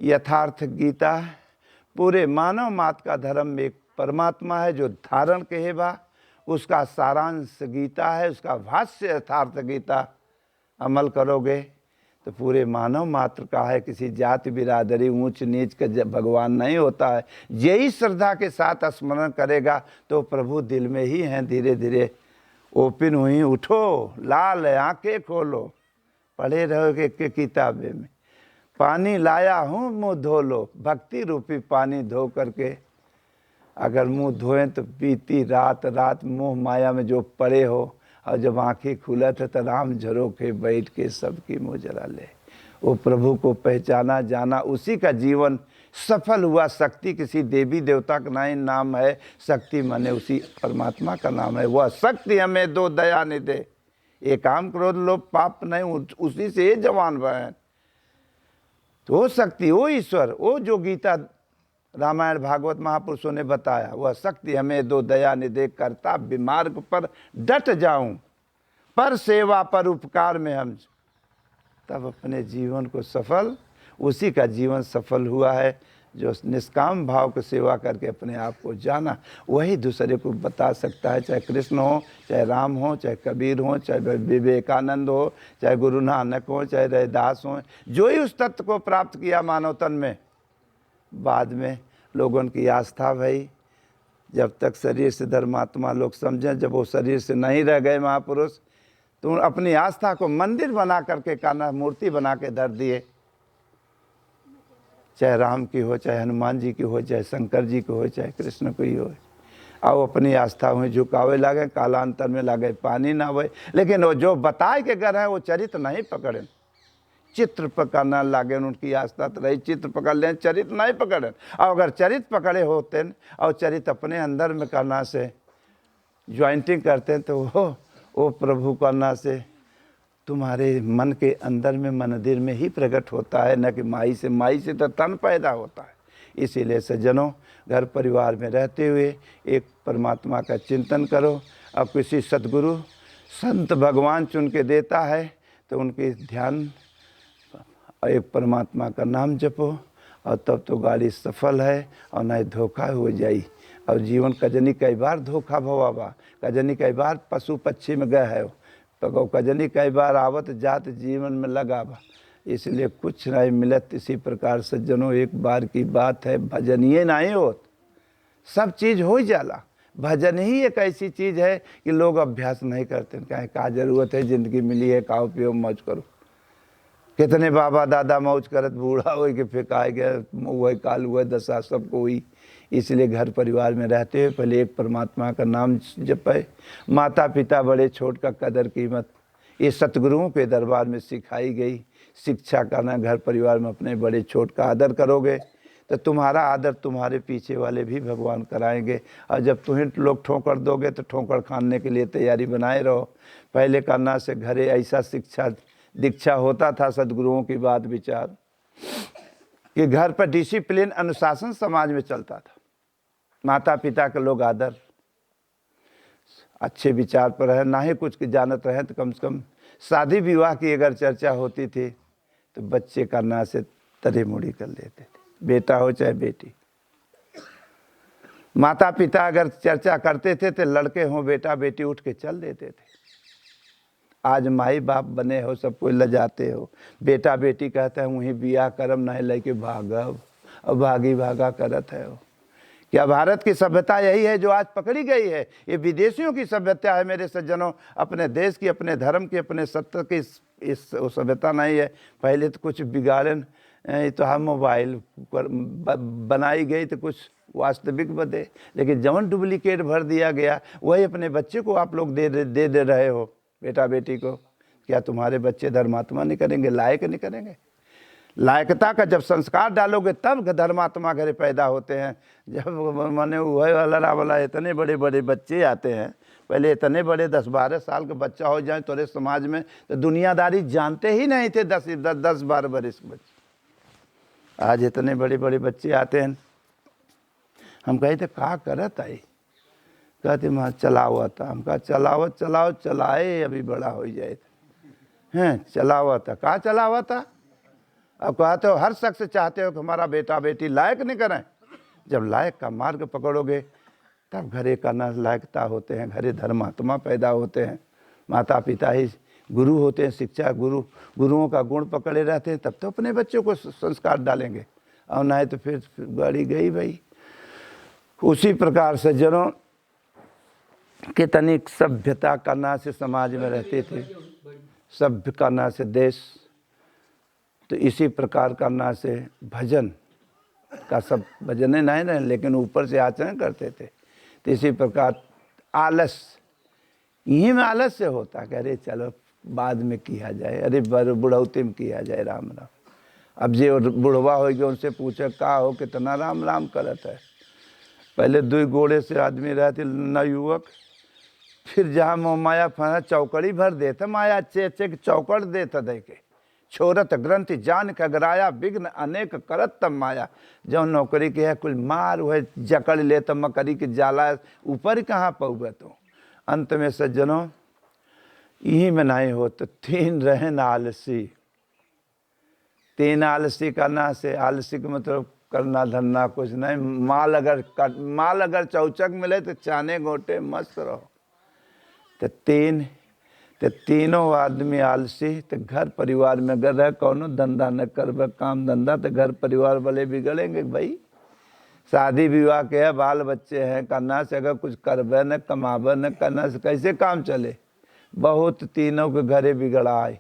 यथार्थ गीता पूरे मानव मात का धर्म एक परमात्मा है जो धारण कहे बा, उसका सारांश गीता है, उसका भाष्य यथार्थ गीता। अमल करोगे तो पूरे मानव मात्र का है, किसी जाति बिरादरी ऊंच नीच का भगवान नहीं होता है। यही श्रद्धा के साथ स्मरण करेगा तो प्रभु दिल में ही हैं। धीरे धीरे ओपन हुई, उठो लाल आंखें खोलो, पढ़े रहोगे के किताबे में, पानी लाया हूँ मुँह धो लो, भक्ति रूपी पानी धो करके अगर मुँह धोएं तो बीती रात रात मोह माया में जो पड़े हो, और जब आंखें खुला थे तो राम झरोखे बैठ के सबकी मुँह जरा ले। वो प्रभु को पहचाना जाना, उसी का जीवन सफल हुआ। शक्ति किसी देवी देवता का नहीं नाम है, शक्ति माने उसी परमात्मा का नाम है। वह शक्ति हमें दो दया निधे, ये काम क्रोध लोभ पाप नहीं, उसी से जवान बहन। तो वो शक्ति, वो ईश्वर, वो जो गीता रामायण भागवत महापुरुषों ने बताया, वह शक्ति हमें दो दया निधे, करता विमार्ग पर डट जाऊं, पर सेवा पर उपकार में हम, तब अपने जीवन को सफल, उसी का जीवन सफल हुआ है जो निष्काम भाव की सेवा करके अपने आप को जाना। वही दूसरे को बता सकता है, चाहे कृष्ण हो, चाहे राम हो, चाहे कबीर हो, चाहे विवेकानंद हो, चाहे गुरु नानक हो, चाहे रैदास हो, जो ही उस तत्व को प्राप्त किया मानव तन में। बाद में लोगों की आस्था भई, जब तक शरीर से धर्मात्मा लोग समझें, जब वो शरीर से नहीं रह गए महापुरुष, तो अपनी आस्था को मंदिर बना करके काना मूर्ति बना के धर दिए। चाहे राम की हो, चाहे हनुमान जी की हो, चाहे शंकर जी की हो, चाहे कृष्ण की हो, आओ अपनी आस्था में झुकावे लागे, कालांतर में लागे पानी ना आवे। लेकिन वो जो बताए के घर है वो चरित्र नहीं पकड़े, चित्र पकड़ना लागे उनकी आस्था तो रही, चित्र पकड़ लें, चरित्र नहीं पकड़े। और अगर चरित्र पकड़े होते और चरित्र अपने अंदर में करना से ज्वाइंटिंग करते हैं, तो वो प्रभु करना से तुम्हारे मन के अंदर में मंदिर में ही प्रकट होता है, न कि माई से तो तन पैदा होता है। इसीलिए सज्जनों, घर परिवार में रहते हुए एक परमात्मा का चिंतन करो। अब किसी सद्गुरु संत भगवान चुन के देता है तो उनके ध्यान, एक परमात्मा का नाम जपो, और तब तो गाड़ी सफल है और नहीं धोखा हो जाई। और जीवन कजनी कई बार धोखा भवाबा, कजनी कई बार पशु पक्षी में गए है, तो कजनी कई बार आवत जात जीवन में लगा बा, इसलिए कुछ नहीं मिलत। इसी प्रकार सज्जनों, एक बार की बात है, भजन ये नहीं होत, सब चीज़ हो जाला। भजन ही एक ऐसी चीज़ है कि लोग अभ्यास नहीं करते। कहें का जरूरत है, ज़िंदगी मिली है, खाओ पियो मौज करो। कितने बाबा दादा मौज करत बूढ़ा हो के फेंकाए गए, वही काल हुआ दशा सबको हुई। इसलिए घर परिवार में रहते हुए पहले एक परमात्मा का नाम जपे। माता पिता बड़े छोट का कदर कीमत ये सतगुरुओं के दरबार में सिखाई गई शिक्षा करना। घर परिवार में अपने बड़े छोट का आदर करोगे तो तुम्हारा आदर तुम्हारे पीछे वाले भी भगवान कराएंगे। और जब तुम्हें लोग ठोकर दोगे तो ठोकर खाने के लिए तैयारी बनाए रहो। पहले करना से घरे ऐसा शिक्षा दीक्षा होता था, सदगुरुओं की बात विचार, कि घर पर डिसिप्लिन अनुशासन समाज में चलता था। माता पिता के लोग आदर, अच्छे विचार पर है, ना ही कुछ जानत रहे तो कम से कम शादी विवाह की अगर चर्चा होती थी तो बच्चे करना से तरे मुड़ी कर लेते थे, बेटा हो चाहे बेटी। माता पिता अगर चर्चा करते थे तो लड़के हों बेटा बेटी उठ के चल देते थे। आज माई बाप बने हो, सब कोई लजाते हो, बेटा बेटी कहते हैं वहीं बियाह करम नहीं लेके भागब, और भागी भागा करत है हो। क्या भारत की सभ्यता यही है जो आज पकड़ी गई है? ये विदेशियों की सभ्यता है मेरे सज्जनों, अपने देश की, अपने धर्म की, अपने सत्य की इस सभ्यता नहीं है। पहले तो कुछ बिगाड़न तो हम मोबाइल बनाई गई तो कुछ वास्तविक बदे, लेकिन जवन डुप्लीकेट भर दिया गया वही अपने बच्चे को आप लोग दे रहे हो, बेटा बेटी को। क्या तुम्हारे बच्चे धर्मात्मा नहीं करेंगे, लायक नहीं करेंगे? लायकता का जब संस्कार डालोगे तब धर्मात्मा घरे पैदा होते हैं। जब मैंने वही वाला इतने बड़े बड़े बच्चे आते हैं, पहले इतने बड़े 10-12 साल का बच्चा हो जाए तोरे समाज में तो दुनियादारी जानते ही नहीं थे। 10-12 बरस के बच्चे, आज इतने बड़े बड़े बच्चे आते हैं। हम कहे थे का करत आई, कहते माँ चलावा था। हम कहा चलाओ चलाए अभी बड़ा हो जाए हैं, चलावा था। कहा चलावा था? अब कहते हो हर शख्स चाहते हो कि हमारा बेटा बेटी लायक नहीं करें। जब लायक का मार्ग पकड़ोगे तब घरे का न लायकता होते हैं, घरे धर्मात्मा पैदा होते हैं। माता पिता ही गुरु होते हैं, शिक्षा गुरुओं का गुण पकड़े रहते हैं, तब तो अपने बच्चों को संस्कार डालेंगे, और नहीं तो फिर गाड़ी गई भाई। उसी प्रकार से जनों के तनिक सभ्यता करना से समाज में रहते थे, सभ्य करना से देश, तो इसी प्रकार करना से भजन का सब भजन नहीं रहे लेकिन ऊपर से आचरण करते थे। तो इसी प्रकार आलस, यहीं में आलस्य होता कि अरे चलो बाद में किया जाए, अरे बुढ़ौती में किया जाए राम राम। अब जो बुढ़वा हो गया उनसे पूछे का हो कितना राम राम करत है। पहले 2 घोड़े से आदमी रहते न युवक, फिर जहाँ माया फना चौकड़ी भर देते, माया अच्छे अच्छे चौकड़ देता दे के छोरत ग्रंथि जान खगराया विघ्न अनेक करत तब माया। जो नौकरी के है कुल मार वह जकड़ ले तब मकरी के जाला ऊपर कहाँ पहुँचे। तो अंत में सज्जनों यही में नहीं हो तो 3 रहन आलसी। 3 आलसी करना से, आलसी का मतलब करना धरना कुछ नहीं। माल अगर चौचक मिले तो चाने गोटे मस्त रहो। तो तीनों आदमी आलसी तो घर परिवार में अगर रह कौनो धंधा न करबे काम धंधा तो घर परिवार वाले बिगड़ेंगे भाई। शादी विवाह के है, बाल बच्चे हैं, करना से अगर कुछ करबे न कमाबे न करना से कैसे काम चले। बहुत तीनों के घरे बिगड़ाए।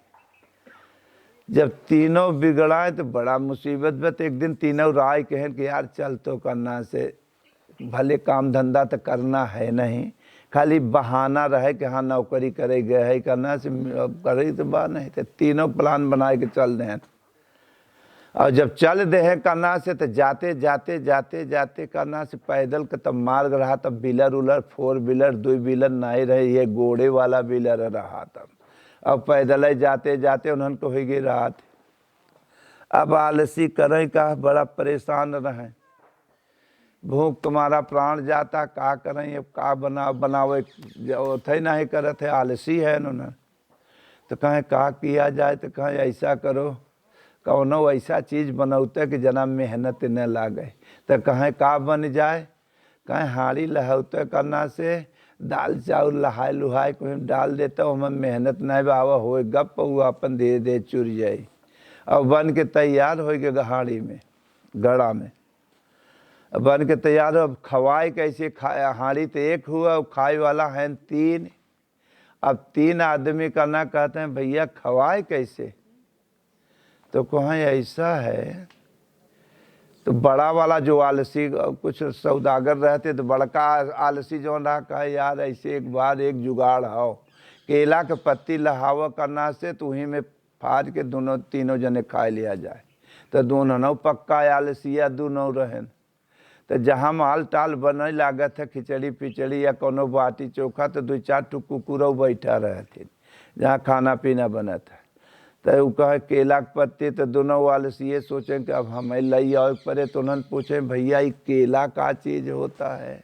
जब तीनों बिगड़ाए तो बड़ा मुसीबत में। तो एक दिन तीनों राय कहें कि यार चल तो करना से भले काम धंधा तो करना है नहीं, खाली बहाना रहे कि हाँ नौकरी करे गए है करना से करे तो बात नहीं थे। तीनों प्लान बना के चल रहे हैं और जब चल दे हैं करना से तो जाते जाते जाते जाते करना से पैदल का तब मार्ग रहा, तब व्हीलर उलर 4 व्हीलर 2 व्हीलर नहीं रहे, ये घोड़े वाला व्हीलर रहा तब। अब पैदल ही जाते जाते उन्होंने को हो गई रात। अब आलसी करें का बड़ा परेशान रहे, भूख तुम्हारा प्राण जाता का करें, अब का बनावे थे नहीं करे थे, आलसी है उन्होंने। तो कहें का किया जाए, तो कहें ऐसा करो कौनो ऐसा चीज़ बनौते कि जना मेहनत न लागे। तो कहें का बन जाए, कहें हाड़ी लहौते करना से दाल चाउर लहाय लुहाय को डाल देता हूँ, हमें मेहनत नहीं बाबा हो गप हुआ अपन धीरे धीरे चुर जाई। अब बन के तैयार हो गए हाड़ी में गड़ा में बन के तैयार हो। अब खवाए कैसे, खाया हाड़ी तो एक हुआ, अब खाए वाला है 3। अब 3 आदमी करना कहते हैं भैया खवाए कैसे, तो कहें ऐसा है। तो बड़ा वाला जो आलसी कुछ सौदागर रहते तो बड़का आलसी जो रहा कहे यार ऐसे एक बार एक जुगाड़ हो, केला के पत्ती लहावा करना से तो वहीं में फाड़ के दोनों तीनों जने खा लिया जाए। तो दोनों पक्का आलसिया दोनों रहें। तो जहाँ माल टाल बने लागत है खिचड़ी पिचड़ी या कोनो बाटी चोखा, तो 2-4 टुक कुकुरों बैठा रहते जहाँ खाना पीना बना था। तो वो कहे केला के पत्ते, तो दोनों वाले से ये सोचें कि अब हमें लई आओ पड़े। तो उन्होंने पूछे भैया ये केला का चीज़ होता है,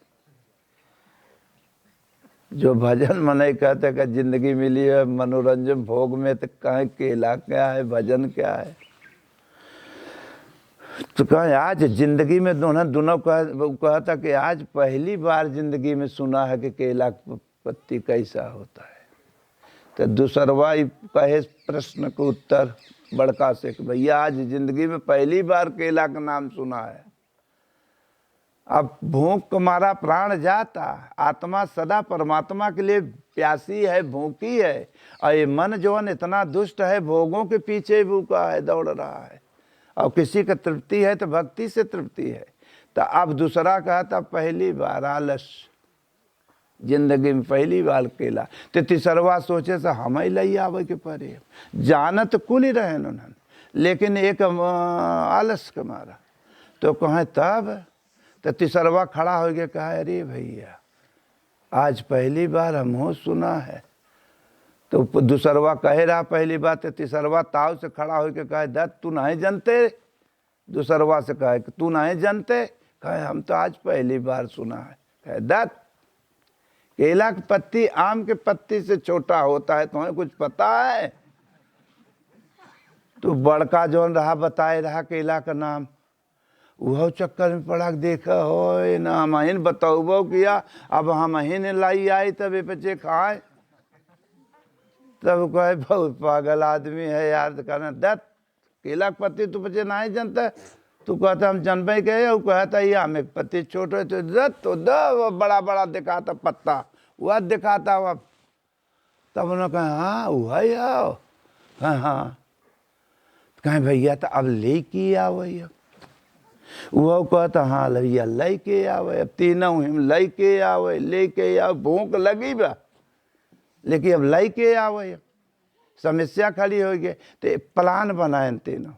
जो भजन मने कहते कि जिंदगी मिली है मनोरंजन भोग में, तो कहें केला क्या है भजन क्या है। तो कहें आज जिंदगी में दोनों कहता कि आज पहली बार जिंदगी में सुना है कि केला की पत्ती कैसा होता है। तो दूसरवा कहे प्रश्न का उत्तर बड़का से कि भैया आज जिंदगी में पहली बार केला का नाम सुना है। अब भूख मारा प्राण जाता, आत्मा सदा परमात्मा के लिए प्यासी है भूखी है, और ये मन जौन इतना दुष्ट है भोगों के पीछे भूखा है दौड़ रहा है। और किसी का तृप्ति है तो भक्ति से तृप्ति है। तो अब दूसरा कहता पहली बार आलस, जिंदगी में पहली बार केला। तो तीसरवा सोचे से हम ही लई आवे के परे, जानत कुल ही रहे उन्होंने, लेकिन एक आलस के मारा। तो कहें तब तो तीसरवा खड़ा हो गया, कहा अरे भैया आज पहली बार हमहू सुना है। तो दूसरवा कहे रहा पहली बात, तो तीसरवा ताव से खड़ा होकर कहे दत्त तू नहीं जानते। दूसरवा से कहे कि तू नहीं जानते, कहे हम तो आज पहली बार सुना है। कहे दत्त केला की पत्ती आम के पत्ती से छोटा होता है, तुम्हें कुछ पता है। तो बड़का जो रहा बताए रहा केला का नाम, वह चक्कर में पड़ा देखा हो ना हम अहिन बताओ किया, अब हम अहिन लाई आई तब ये बच्चे खाए। तब कहे बहुत पागल आदमी है यार। तो कहना दत्त केला की पत्ती तू बच्चे नहीं जानता, तू कहता हम जनबे गए, वो कहता ये हमें पत्ती छोटे तो दत्त तो बड़ा बड़ा दिखाता पत्ता वह दिखाता वह। तब उन्होंने कहा हाँ वही आओ, हाँ हाँ कहें भैया तो अब ले के आओ भैया। वह कहता हाँ भैया ले के आओ। अब तीनों हिम ले के आओ लेके आओ, भूख लगी बा लेकिन अब लाई के आवे, समस्या खड़ी हो गई। तो प्लान बनाए तीनों,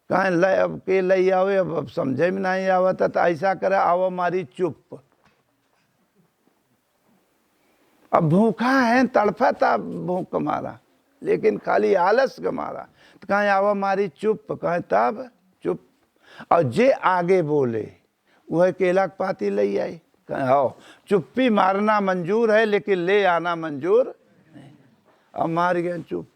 कहें ले अब के लई आवे, अब समझे में नहीं आवता। तो ऐसा करे आओ मारी चुप, अब भूखा है तड़फता भूख मारा, लेकिन खाली आलस का मारा। तो कहें आओ मारी चुप, कहें तब चुप। और जे आगे बोले वह केला की पाती ले आई। आओ चुप्पी मारना मंजूर है लेकिन ले आना मंजूर नहीं। अब मार गए चुप।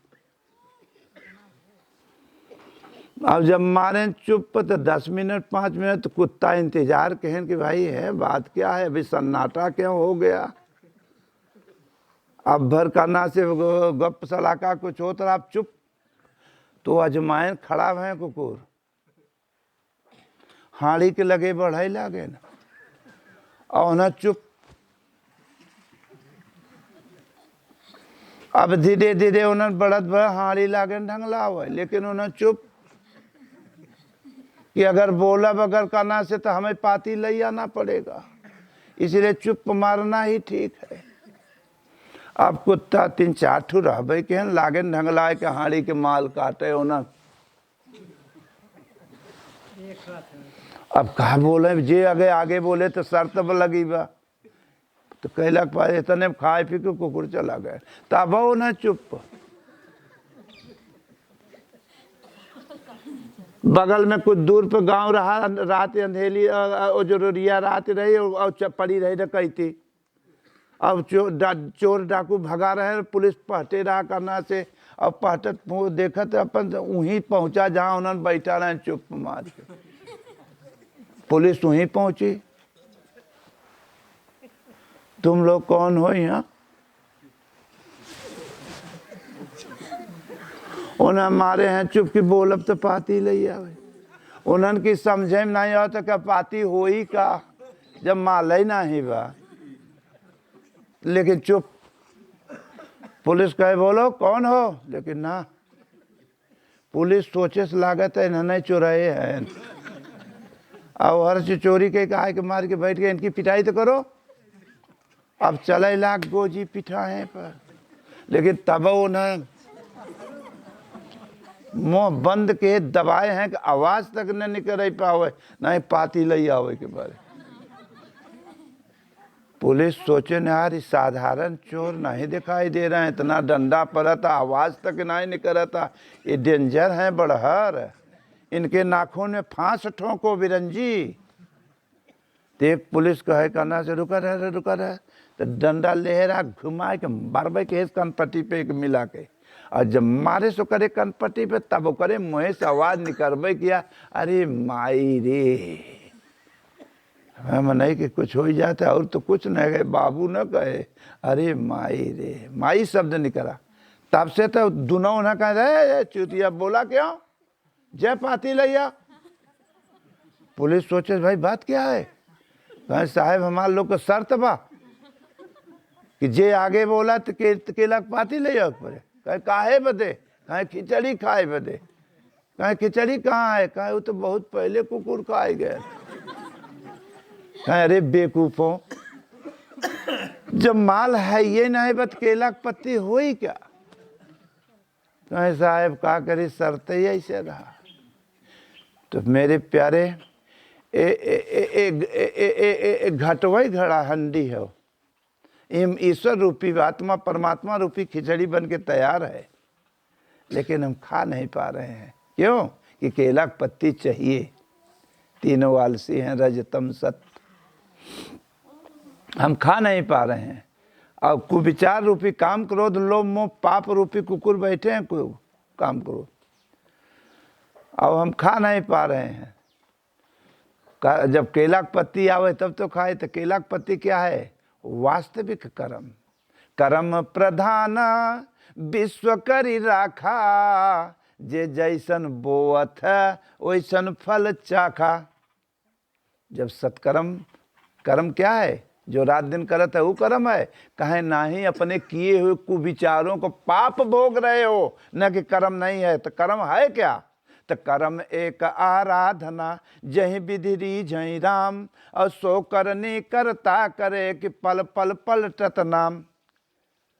अब जब मारे चुप तो 10 मिनट 5 मिनट तो कुत्ता इंतजार कहें कि भाई है बात क्या है, अभी सन्नाटा क्यों हो गया। अब भर करना से गप सलाका कुछ हो तो आप चुप। तो अजमाइन खड़ा है कुकुर, हाड़ी के लगे बढ़ाई लागे ना, और ना चुप। अब धीरे धीरे उन्हें बढ़त बढ़ हाड़ी लागे ढंगला हुआ, लेकिन उन्हें चुप कि अगर बोला बगैर करना से तो हमें पाती ले आना पड़ेगा, इसलिए चुप मारना ही ठीक है। अब कुत्ता 3-4 ठू रहबे के लागे ढंगलाए के हाड़ी के माल काटे होना। अब कहा बोले जे आगे आगे बोले तो शर्त लगी बा, तो कहलक पा इतने खाए पी के कुकुर चला गए। तब वो न चुप, बगल में कुछ दूर पे गांव रहा, रात अंधेली जो रोरिया रात रही और पड़ी रही न कहती। अब चोर डाकू भगा रहे, पुलिस पहटे रहा करना से। अब पहटत देखत अपन वहीं पहुंचा जहां उन्होंने बैठा रहे चुप मार के। पुलिस वहीं पहुंची। तुम लोग कौन हो यहाँ? उन्हें मारे हैं चुप की बोलब तो पाती ले आवे। उन्हन की समझे में नहीं हो तो क्या पाती हो ही का जब माले नहीं बा, लेकिन चुप। पुलिस कहे बोलो कौन हो, लेकिन ना। पुलिस सोचे से लागत है इन्हें चुराए हैं। अब हर चोरी के कहा के मार के बैठ गए, इनकी पिटाई तो करो। अब चले लाख गोजी पिटाए पर, लेकिन तब उन्हें मुंह बंद के दबाए हैं कि आवाज तक न निकल पावे, नहीं पाती ले आवे के बारे। पुलिस सोचे न यार साधारण चोर नहीं दिखाई दे रहे हैं, इतना डंडा पड़ा था, आवाज तक नहीं निकल था, ये डेंजर है बड़हर। इनके नाखून में फांस ठोको बिरंजी। देख पुलिस कहे करना से रुका रहे, तो डंडा लेहरा घुमा के मारबे के कनपट्टी पे मिला के, और जब मारे सो करे कनपट्टी पे तब करे मुँह से आवाज निकलबे किया, अरे माई रे। हम नहीं कि कुछ हो ही जाता और तो कुछ नहीं गए, बाबू न कहे अरे माई रे, माई शब्द निकला। तब से तो दोनों न कह रहे चुतिया बोला क्यों, जय पाती लैया। पुलिस सोचे भाई बात क्या है, कहे साहब हमारे लोग को शर्त बा कि जे आगे बोला तो केला पाती ले पड़े। कहे काहे बदे, कहे खिचड़ी खाए बदे। कहे खिचड़ी कहाँ है, कहे वो तो बहुत पहले कुकुर खाए गए। कहे अरे बेकूफों, जब माल है ये नहीं बत केला पत्ती हो ही क्या। कहे साहब का करे शर्त ही ऐसे रहा। तो मेरे प्यारे घटवई घड़ा हंडी है, ईश्वर रूपी आत्मा परमात्मा रूपी खिचड़ी बन के तैयार है, लेकिन हम खा नहीं पा रहे हैं। क्यों कि केला पत्ती चाहिए। तीनों आलसी हैं, रजतम सत्य। हम खा नहीं पा रहे हैं। और कुविचार रूपी काम क्रोध लोभ मोह पाप रूपी कुकुर बैठे हैं काम क्रोध, अब हम खा नहीं पा रहे हैं। जब केला की पत्ती आवे तब तो खाए। तो केला की पत्ती क्या है, वास्तविक कर्म। कर्म प्रधान विश्व करी राखा, जे जैसन बोअत है वैसन फल चाखा। जब सत्कर्म, कर्म क्या है जो रात दिन करत है वो कर्म है। कहे नाही अपने किए हुए कुविचारों को पाप भोग रहे हो, न कि कर्म नहीं है। तो कर्म है क्या, तो कर्म एक आराधना, जही विधि रीझई राम, और सो करनी करता करे कि पल पल पलटत नाम।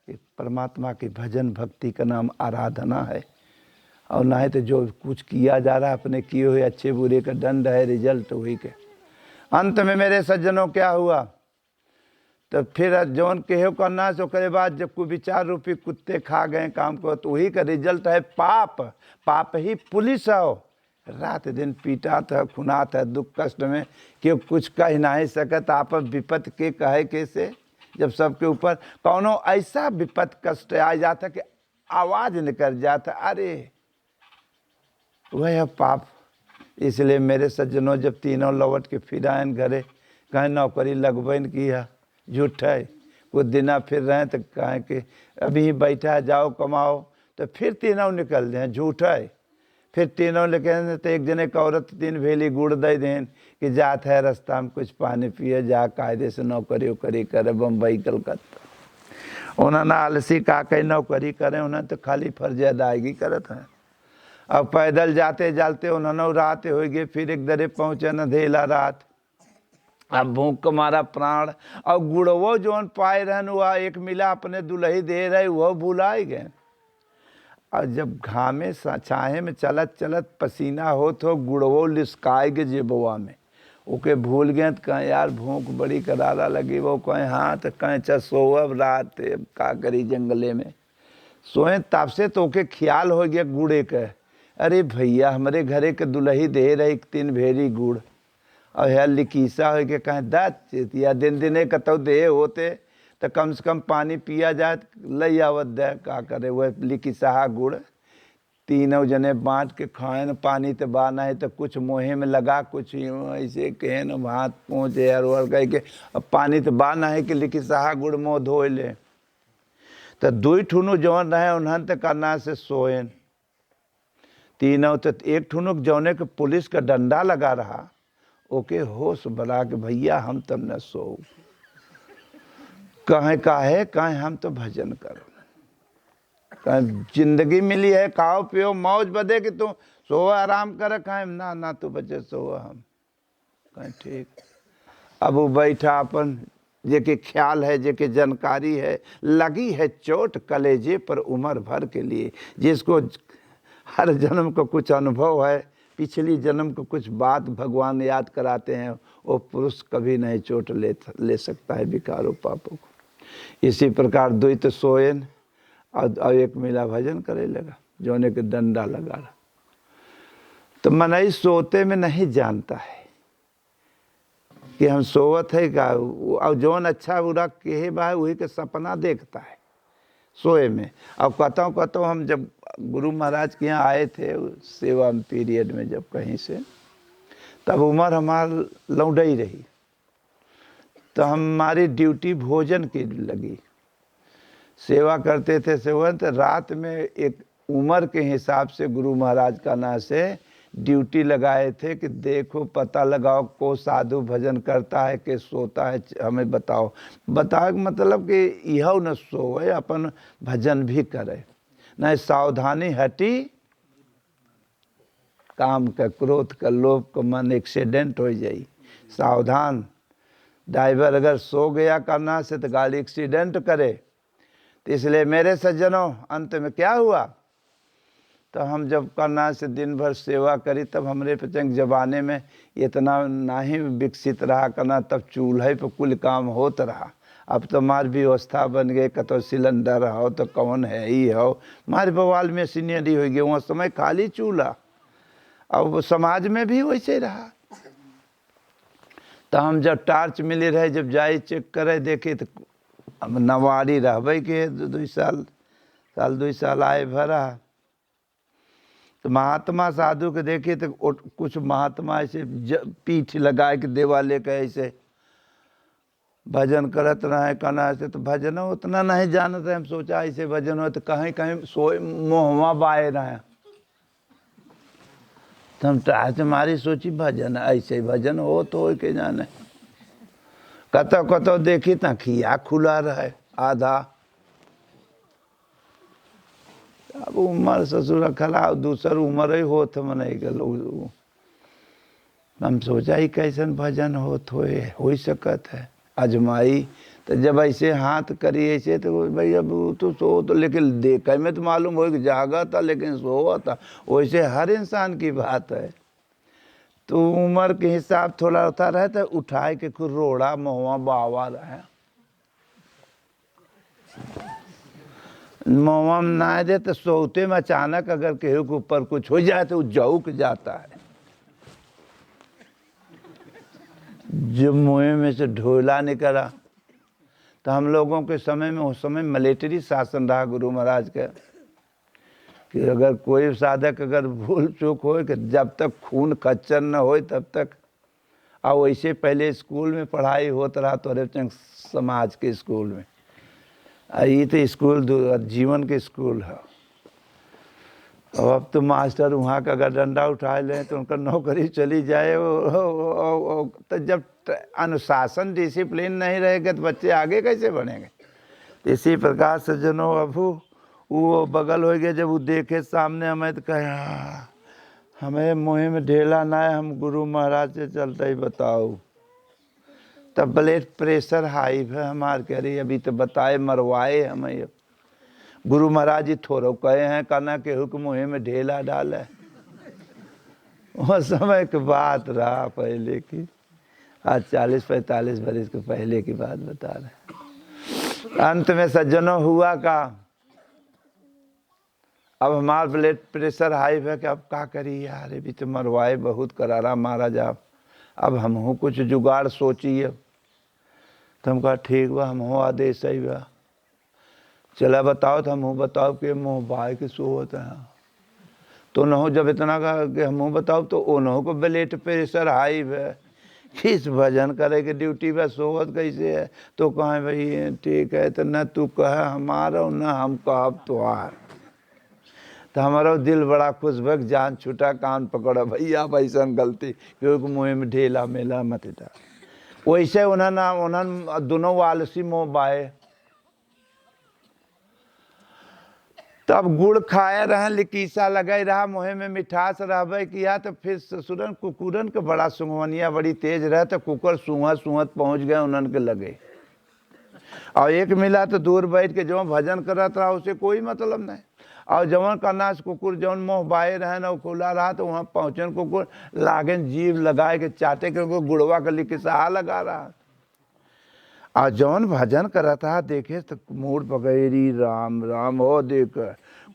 परमात्मा की भजन भक्ति का नाम आराधना है। और ना है तो जो कुछ किया जा रहा है अपने किए हुए अच्छे बुरे का दंड है, रिजल्ट वही के। अंत में मेरे सज्जनों क्या हुआ, तो फिर जौन केहो करना सो करे बाद जब कोई विचार रूपी कुत्ते खा गए काम को, तो वही का रिजल्ट है पाप। पाप ही पुलिस हो, रात दिन पीटात है, खुनात है, दुख कष्ट में क्यों कुछ कह नहीं सकत। आप विपत के कहे कैसे, जब सबके ऊपर कौनो ऐसा विपत कष्ट आ जाता कि आवाज निकल जाता, अरे वह पाप। इसलिए मेरे सज्जनों जब तीनों लौट के फिर आए घरे, कहीं नौकरी लगबन किया, झूठ है। कुछ दिना फिर रहे तो कहें कि अभी बैठा जाओ कमाओ, तो फिर तीनों निकल दें, झूठ है। फिर तीनों लेके तो एक जने एक औरत 3 भेली गुड़ दे दें कि जात है रास्ता में कुछ पानी पिए, जा कायदे से नौकरी उकरी करे बम्बई कलकत्ता। उन्होंने आलसी का कहीं नौकरी करें, उन्हें तो खाली फर्ज अदायगी करत हैं। अब पैदल जाते जाते उन्होंने रात हो गई, फिर एक दरे पहुँचे न धेला रात। अब भूख के मारा प्राण और गुड़वो जौन पाए रहन वह एक मिला अपने दुल्ही दे रहे वह भुलाए गए। और जब घामे छाहे में चलत चलत पसीना हो तो गुड़वो लिस्काए के जेबवा में ओके भूल गए। तो कहें यार भूख बड़ी करारा लगी। वो कहें हाँ तो कहें चा सोअब रात का करी जंगले में सोए। तब से तो ओके ख्याल हो गया गुड़े के, अरे भैया हमारे घरे के दुल्ही दे रही 3 भेरी गुड़ और यार लिकीसा हो के कहें दत या दिन दिने कतो दे होते तो कम से कम पानी पिया जाए लई आवत दे का करे। वह लिकीसा गुड़ तीनों जने बांट के खाए न। पानी तो बाना है तो कुछ मोहे में लगा कुछ ऐसे कहे न हाथ पहुँचे यार और कह के अब पानी तो बाना है कि लिकीसा गुड़ मुँह धोए ले। तो 2 ठुनु जौन रहे उन्हन तो करना से सोएन तीनों। तो एक ठुनुक जौने के पुलिस का डंडा लगा रहा ओके होश बना के भैया हम तब न सो कहें कहें हम तो भजन करो कहें जिंदगी मिली है खाओ पियो मौज बदे कि तू सो आराम कर। कहें ना ना तू बचे सो हम कहें ठीक। अब वो बैठा अपन जेके ख्याल है जेके जानकारी है लगी है चोट कलेजे पर उम्र भर के लिए। जिसको हर जन्म को कुछ अनुभव है पिछली जन्म को कुछ बात भगवान याद कराते हैं वो पुरुष कभी नहीं चोट ले सकता है विकारों पापों को। इसी प्रकार द्वैत सोयन और एक मिला भजन करे लगा जोने के डंडा लगा रहा। तो मनई सोते में नहीं जानता है कि हम सोवत है का और जौन अच्छा बुरा कहे बा वही के सपना देखता है सोए में। अब कहता हूँ हम जब गुरु महाराज के यहाँ आए थे सेवा पीरियड में जब कहीं से तब उम्र हमार लौंडई रही तो हमारी ड्यूटी भोजन की लगी। सेवा करते थे सेवा तो रात में एक उम्र के हिसाब से गुरु महाराज का नाम से ड्यूटी लगाए थे कि देखो पता लगाओ को साधु भजन करता है कि सोता है हमें बताओ। बताओ मतलब कि यह न सोए अपन भजन भी करे नहीं सावधानी हटी काम का क्रोध का लोभ का मन एक्सीडेंट हो जाई। सावधान ड्राइवर अगर सो गया करना से तो गाड़ी एक्सीडेंट करे। तो इसलिए मेरे सज्जनों अंत में क्या हुआ तो हम जब करना से दिन भर सेवा करी तब हमरे पचंग जमाने में इतना ना ही विकसित रहा करना तब चूल्हे पर कुल काम होत रहा। अब तो मार व्यवस्था बन गए कतो सिलेंडर हो तो कौन है ही हो मार बवाल में सीनियरी हो गई। वहाँ समय खाली चूल्हा अब समाज में भी वैसे रहा। तो हम जब टार्च मिली रहे जब जाए चेक करे देखे तो अब नवारी रहबे के 2 साल आए भरा। तो महात्मा साधु के देखे तो कुछ महात्मा ऐसे पीठ लगाए के देवाले के ऐसे भजन करत रहे कहना ऐसे। तो भजन उतना नहीं जानते हम सोचा ऐसे भजन हो तो कहीं कहीं सोए मोहवा बाए रहे। तो हम टाच मारी सोची भजन ऐसे भजन हो तो के जाने कतो देखी तो खिया खुला रहे आधा। अब उम्र ससुर खला दूसर उम्र ही होत मने गलो। हम सोचा ही कैसन भजन हो सकत है अजमाई। तो जब ऐसे हाथ करी ऐसे तो भाई अब तो सो तो लेकिन देखे में तो मालूम हो कि जागा था लेकिन सोवा था। वैसे हर इंसान की बात है। तो उम्र के हिसाब थोड़ा होता रहे तो उठाए के खुद रोड़ा महुआ बावा रहे महुआ ना दे तो सोते में अचानक अगर केहू के ऊपर कुछ हो जाए तो जौक जाता है। जब मुँह में से ढोला निकला तो हम लोगों के समय में उस समय मिलिट्री शासन रहा गुरु महाराज का कि अगर कोई साधक अगर भूल चूक हो कि जब तक खून खच्चर न हो तब तक। और वैसे पहले स्कूल में पढ़ाई होता रहा तो समाज के स्कूल में ये तो स्कूल जीवन के स्कूल है। अब तो मास्टर वहाँ का अगर डंडा उठा लें तो उनका नौकरी चली जाए। तो जब अनुशासन डिसिप्लिन नहीं रहेगा तो बच्चे आगे कैसे बढ़ेंगे। इसी प्रकार से जनो अबू वो बगल हो गया जब वो देखे सामने हमें तो कहे हमें मुँह में ढेला ना है हम गुरु महाराज से चलते ही बताओ। तब ब्लड प्रेशर हाई है हमार, कह रही अभी तो बताए मरवाए हमें। गुरु महाराज जी थोड़ा कहे हैं कहना केहू के मुँह में ढेला डाले। वो समय की बात रहा पहले की, आज 40-45 बरस के पहले की बात बता रहे। अंत में सज्जनों हुआ का, अब हमारा ब्लड प्रेशर हाई है कि अब क्या करी यार, अभी तो मरवाए बहुत करारा महाराज आप, अब हम कुछ जुगाड़ सोचिए। तो हम कहा ठीक बा, हम आदेश सही बा, चला बताओ। तो हम बताओ कि मुँह बाय के सो होता है। तो न जब इतना कहा कि हम बताओ तो उन्हों को ब्लड प्रेशर हाई है, किस भजन करे के ड्यूटी पे सोवत कैसे है। तो कहें भाई ठीक है, तो न तू कह हमारा न हम कहब तुहार। तो हमारा दिल बड़ा खुश भग, जान छूटा कान पकड़ा, भैया ऐसा गलती क्योंकि मुँह में ढेला मेला मत था। वैसे उन्होंने दोनों आलसी मुँह बाए। तब गुड़ खाए रहे, लिकीसा लगे रहा, मुँह में मिठास रहबे किया। तो फिर ससुरन कुकुरन के बड़ा सुंघवनिया बड़ी तेज रहे, तो कुकर सूंघत सूंघत पहुँच गए उन्हन के लगे। और एक मिला तो दूर बैठ के जो भजन करत रहा उसे कोई मतलब नहीं। और जवन करना कुकुर जौन मुँह बाए रहे ना खुला रहा, तो वहाँ पहुँचन कुकुर लागन जीव लगाए के चाटे के गुड़वा के लिकीसा लगा रहा। और जौन भजन करत था देखे तो मूड पकड़ी राम राम हो देख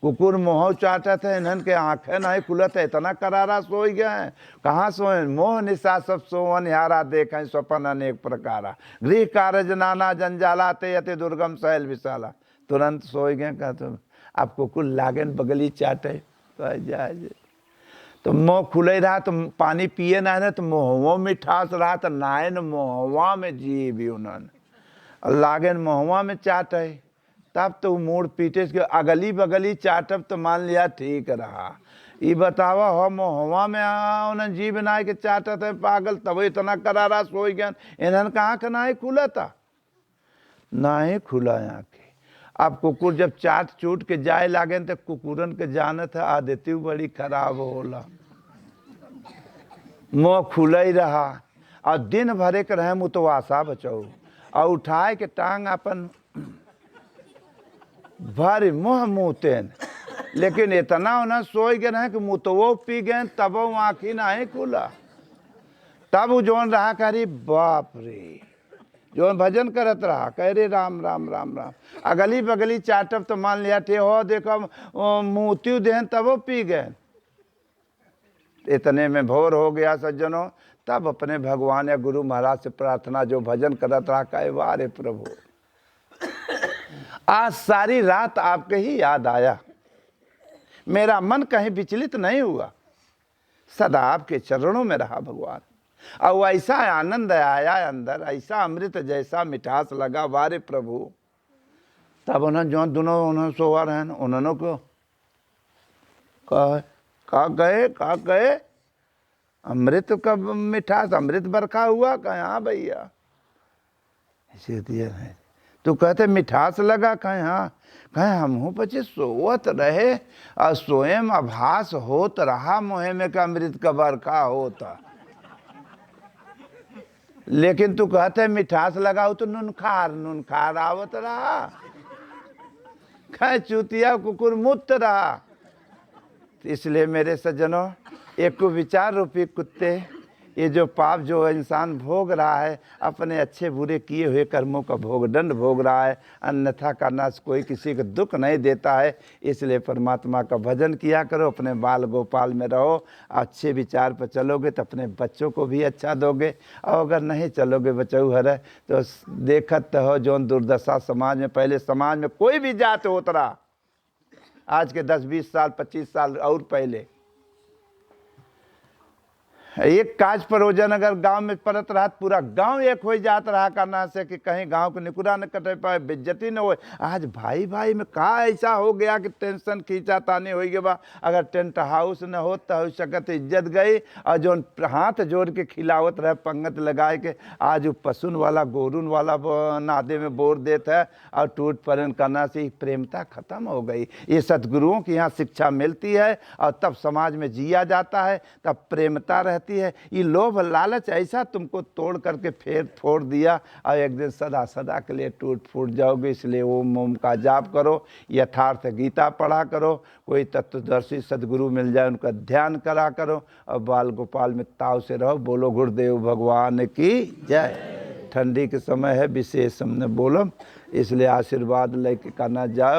कुकुर मोह चाटा था, इन्हन के आंखें नहीं खुलत है, इतना करारा सो गए। कहाँ सोए, मोह निशा सब सोवन यारा देखें स्वपन अनेक प्रकारा, गृह कार्य नाना जंजाला ते अति दुर्गम सहल विशाला। तुरंत सो गए। कहा तो अब कुकुर लागन बगली चाटे तो जाए। तो मुँह खुले रहा तो पानी पिए ना, तो मुँहवों मिठास रहा, तो नायन मुँहवा में जी भी उन्होंने लागन मुँहवा में चाट है। तब तो मूड पीटे के अगली बगली चाटब तो मान लिया ठीक रहा। ये बतावा हो मुँहवा में उन्हें जी बनाए के चाटत है पागल, तब इतना करारा सो गया। इन्हन कहाँ का ना ही खुला था, ना ही खुला आँखें। अब कुकुर जब चाट चूट के जाए लागे तो कुकुरन के जानत है आदती बड़ी खराब होला, मुँह खुला ही रहा। और दिन भरे के रहे मुतवासा बचाओ, और उठाए के टांग अपन भर मुँह मुँहते, लेकिन इतना उन्हें सोई गए हैं कि मुतवो पी गए, तब आँखी ना ही खुला। तब जोन रहा करी बाप रे, जोन भजन करत रहा कह रे राम राम राम राम। अगली बगली चाटब तो मान लिया थे हो देखो मुँहत्यू देन तब वो पी गए। इतने में भोर हो गया सज्जनों। तब अपने भगवान या गुरु महाराज से प्रार्थना, जो भजन करत रहा कहे वारे प्रभु आज सारी रात आपके ही याद आया, मेरा मन कहीं विचलित नहीं हुआ, सदा आपके चरणों में रहा भगवान। और ऐसा आनंद आया अंदर, ऐसा अमृत जैसा मिठास लगा वारे प्रभु। तब उन्होंने जो दोनों उन्होंने सोवा रहे उन्होंने को कहा गए अमृत का मिठास, अमृत बरखा हुआ। कहे हाँ भैया ऐसे दिया है। तो कहते मिठास लगा। कहे हाँ। कहे हम पचे सोवत रहे और स्वयं आभास होत रहा मोहे में का अमृत का बरखा होता, लेकिन तू कहते मिठास लगाओ तो नुनखार आवत रहा। कहे चूतिया कुकुर मुक्त रहा। इसलिए मेरे सज्जनों, एक विचार रूपी कुत्ते, ये जो पाप जो इंसान भोग रहा है, अपने अच्छे बुरे किए हुए कर्मों का भोग दंड भोग रहा है, अन्यथा करना कोई किसी को दुख नहीं देता है। इसलिए परमात्मा का भजन किया करो, अपने बाल गोपाल में रहो, अच्छे विचार पर चलोगे तो अपने बच्चों को भी अच्छा दोगे। और अगर नहीं चलोगे बचाऊ हर तो देखत हो जौन दुर्दशा समाज में, पहले समाज में कोई भी जात होत रहा, आज के 10-20 साल 25 साल और पहले एक काज परोजन अगर गांव में परत रहा, पूरा गांव एक हो जात रहा करना से कि कहीं गांव को निकुरा न कटे पाए, बेइज्जती न हो। आज भाई भाई में का ऐसा हो गया कि टेंशन खींचा ताने हो गया बा। अगर टेंट हाउस न हो तो हो सकत इज्जत गई। और जो हाथ जोड़ के खिलावत रहे पंगत लगाए के, आज वो पशुन वाला गोरुन वाला नादे में बोर देता है। और टूट पड़न करना से प्रेमता खत्म हो गई। ये सदगुरुओं की यहाँ शिक्षा मिलती है और तब समाज में जिया जाता है, तब प्रेमता रहती कहती है ये लोभ लालच ऐसा तुमको तोड़ करके फेर फोड़ दिया और एक दिन सदा सदा के लिए टूट फूट जाओगे। इसलिए ओम ओम का जाप करो, यथार्थ गीता पढ़ा करो, कोई तत्वदर्शी सदगुरु मिल जाए उनका ध्यान करा करो और बाल गोपाल में ताव से रहो। बोलो गुरुदेव भगवान की जय। ठंडी के समय है, विशेष हमने बोलो, इसलिए आशीर्वाद लेके करना जाओ।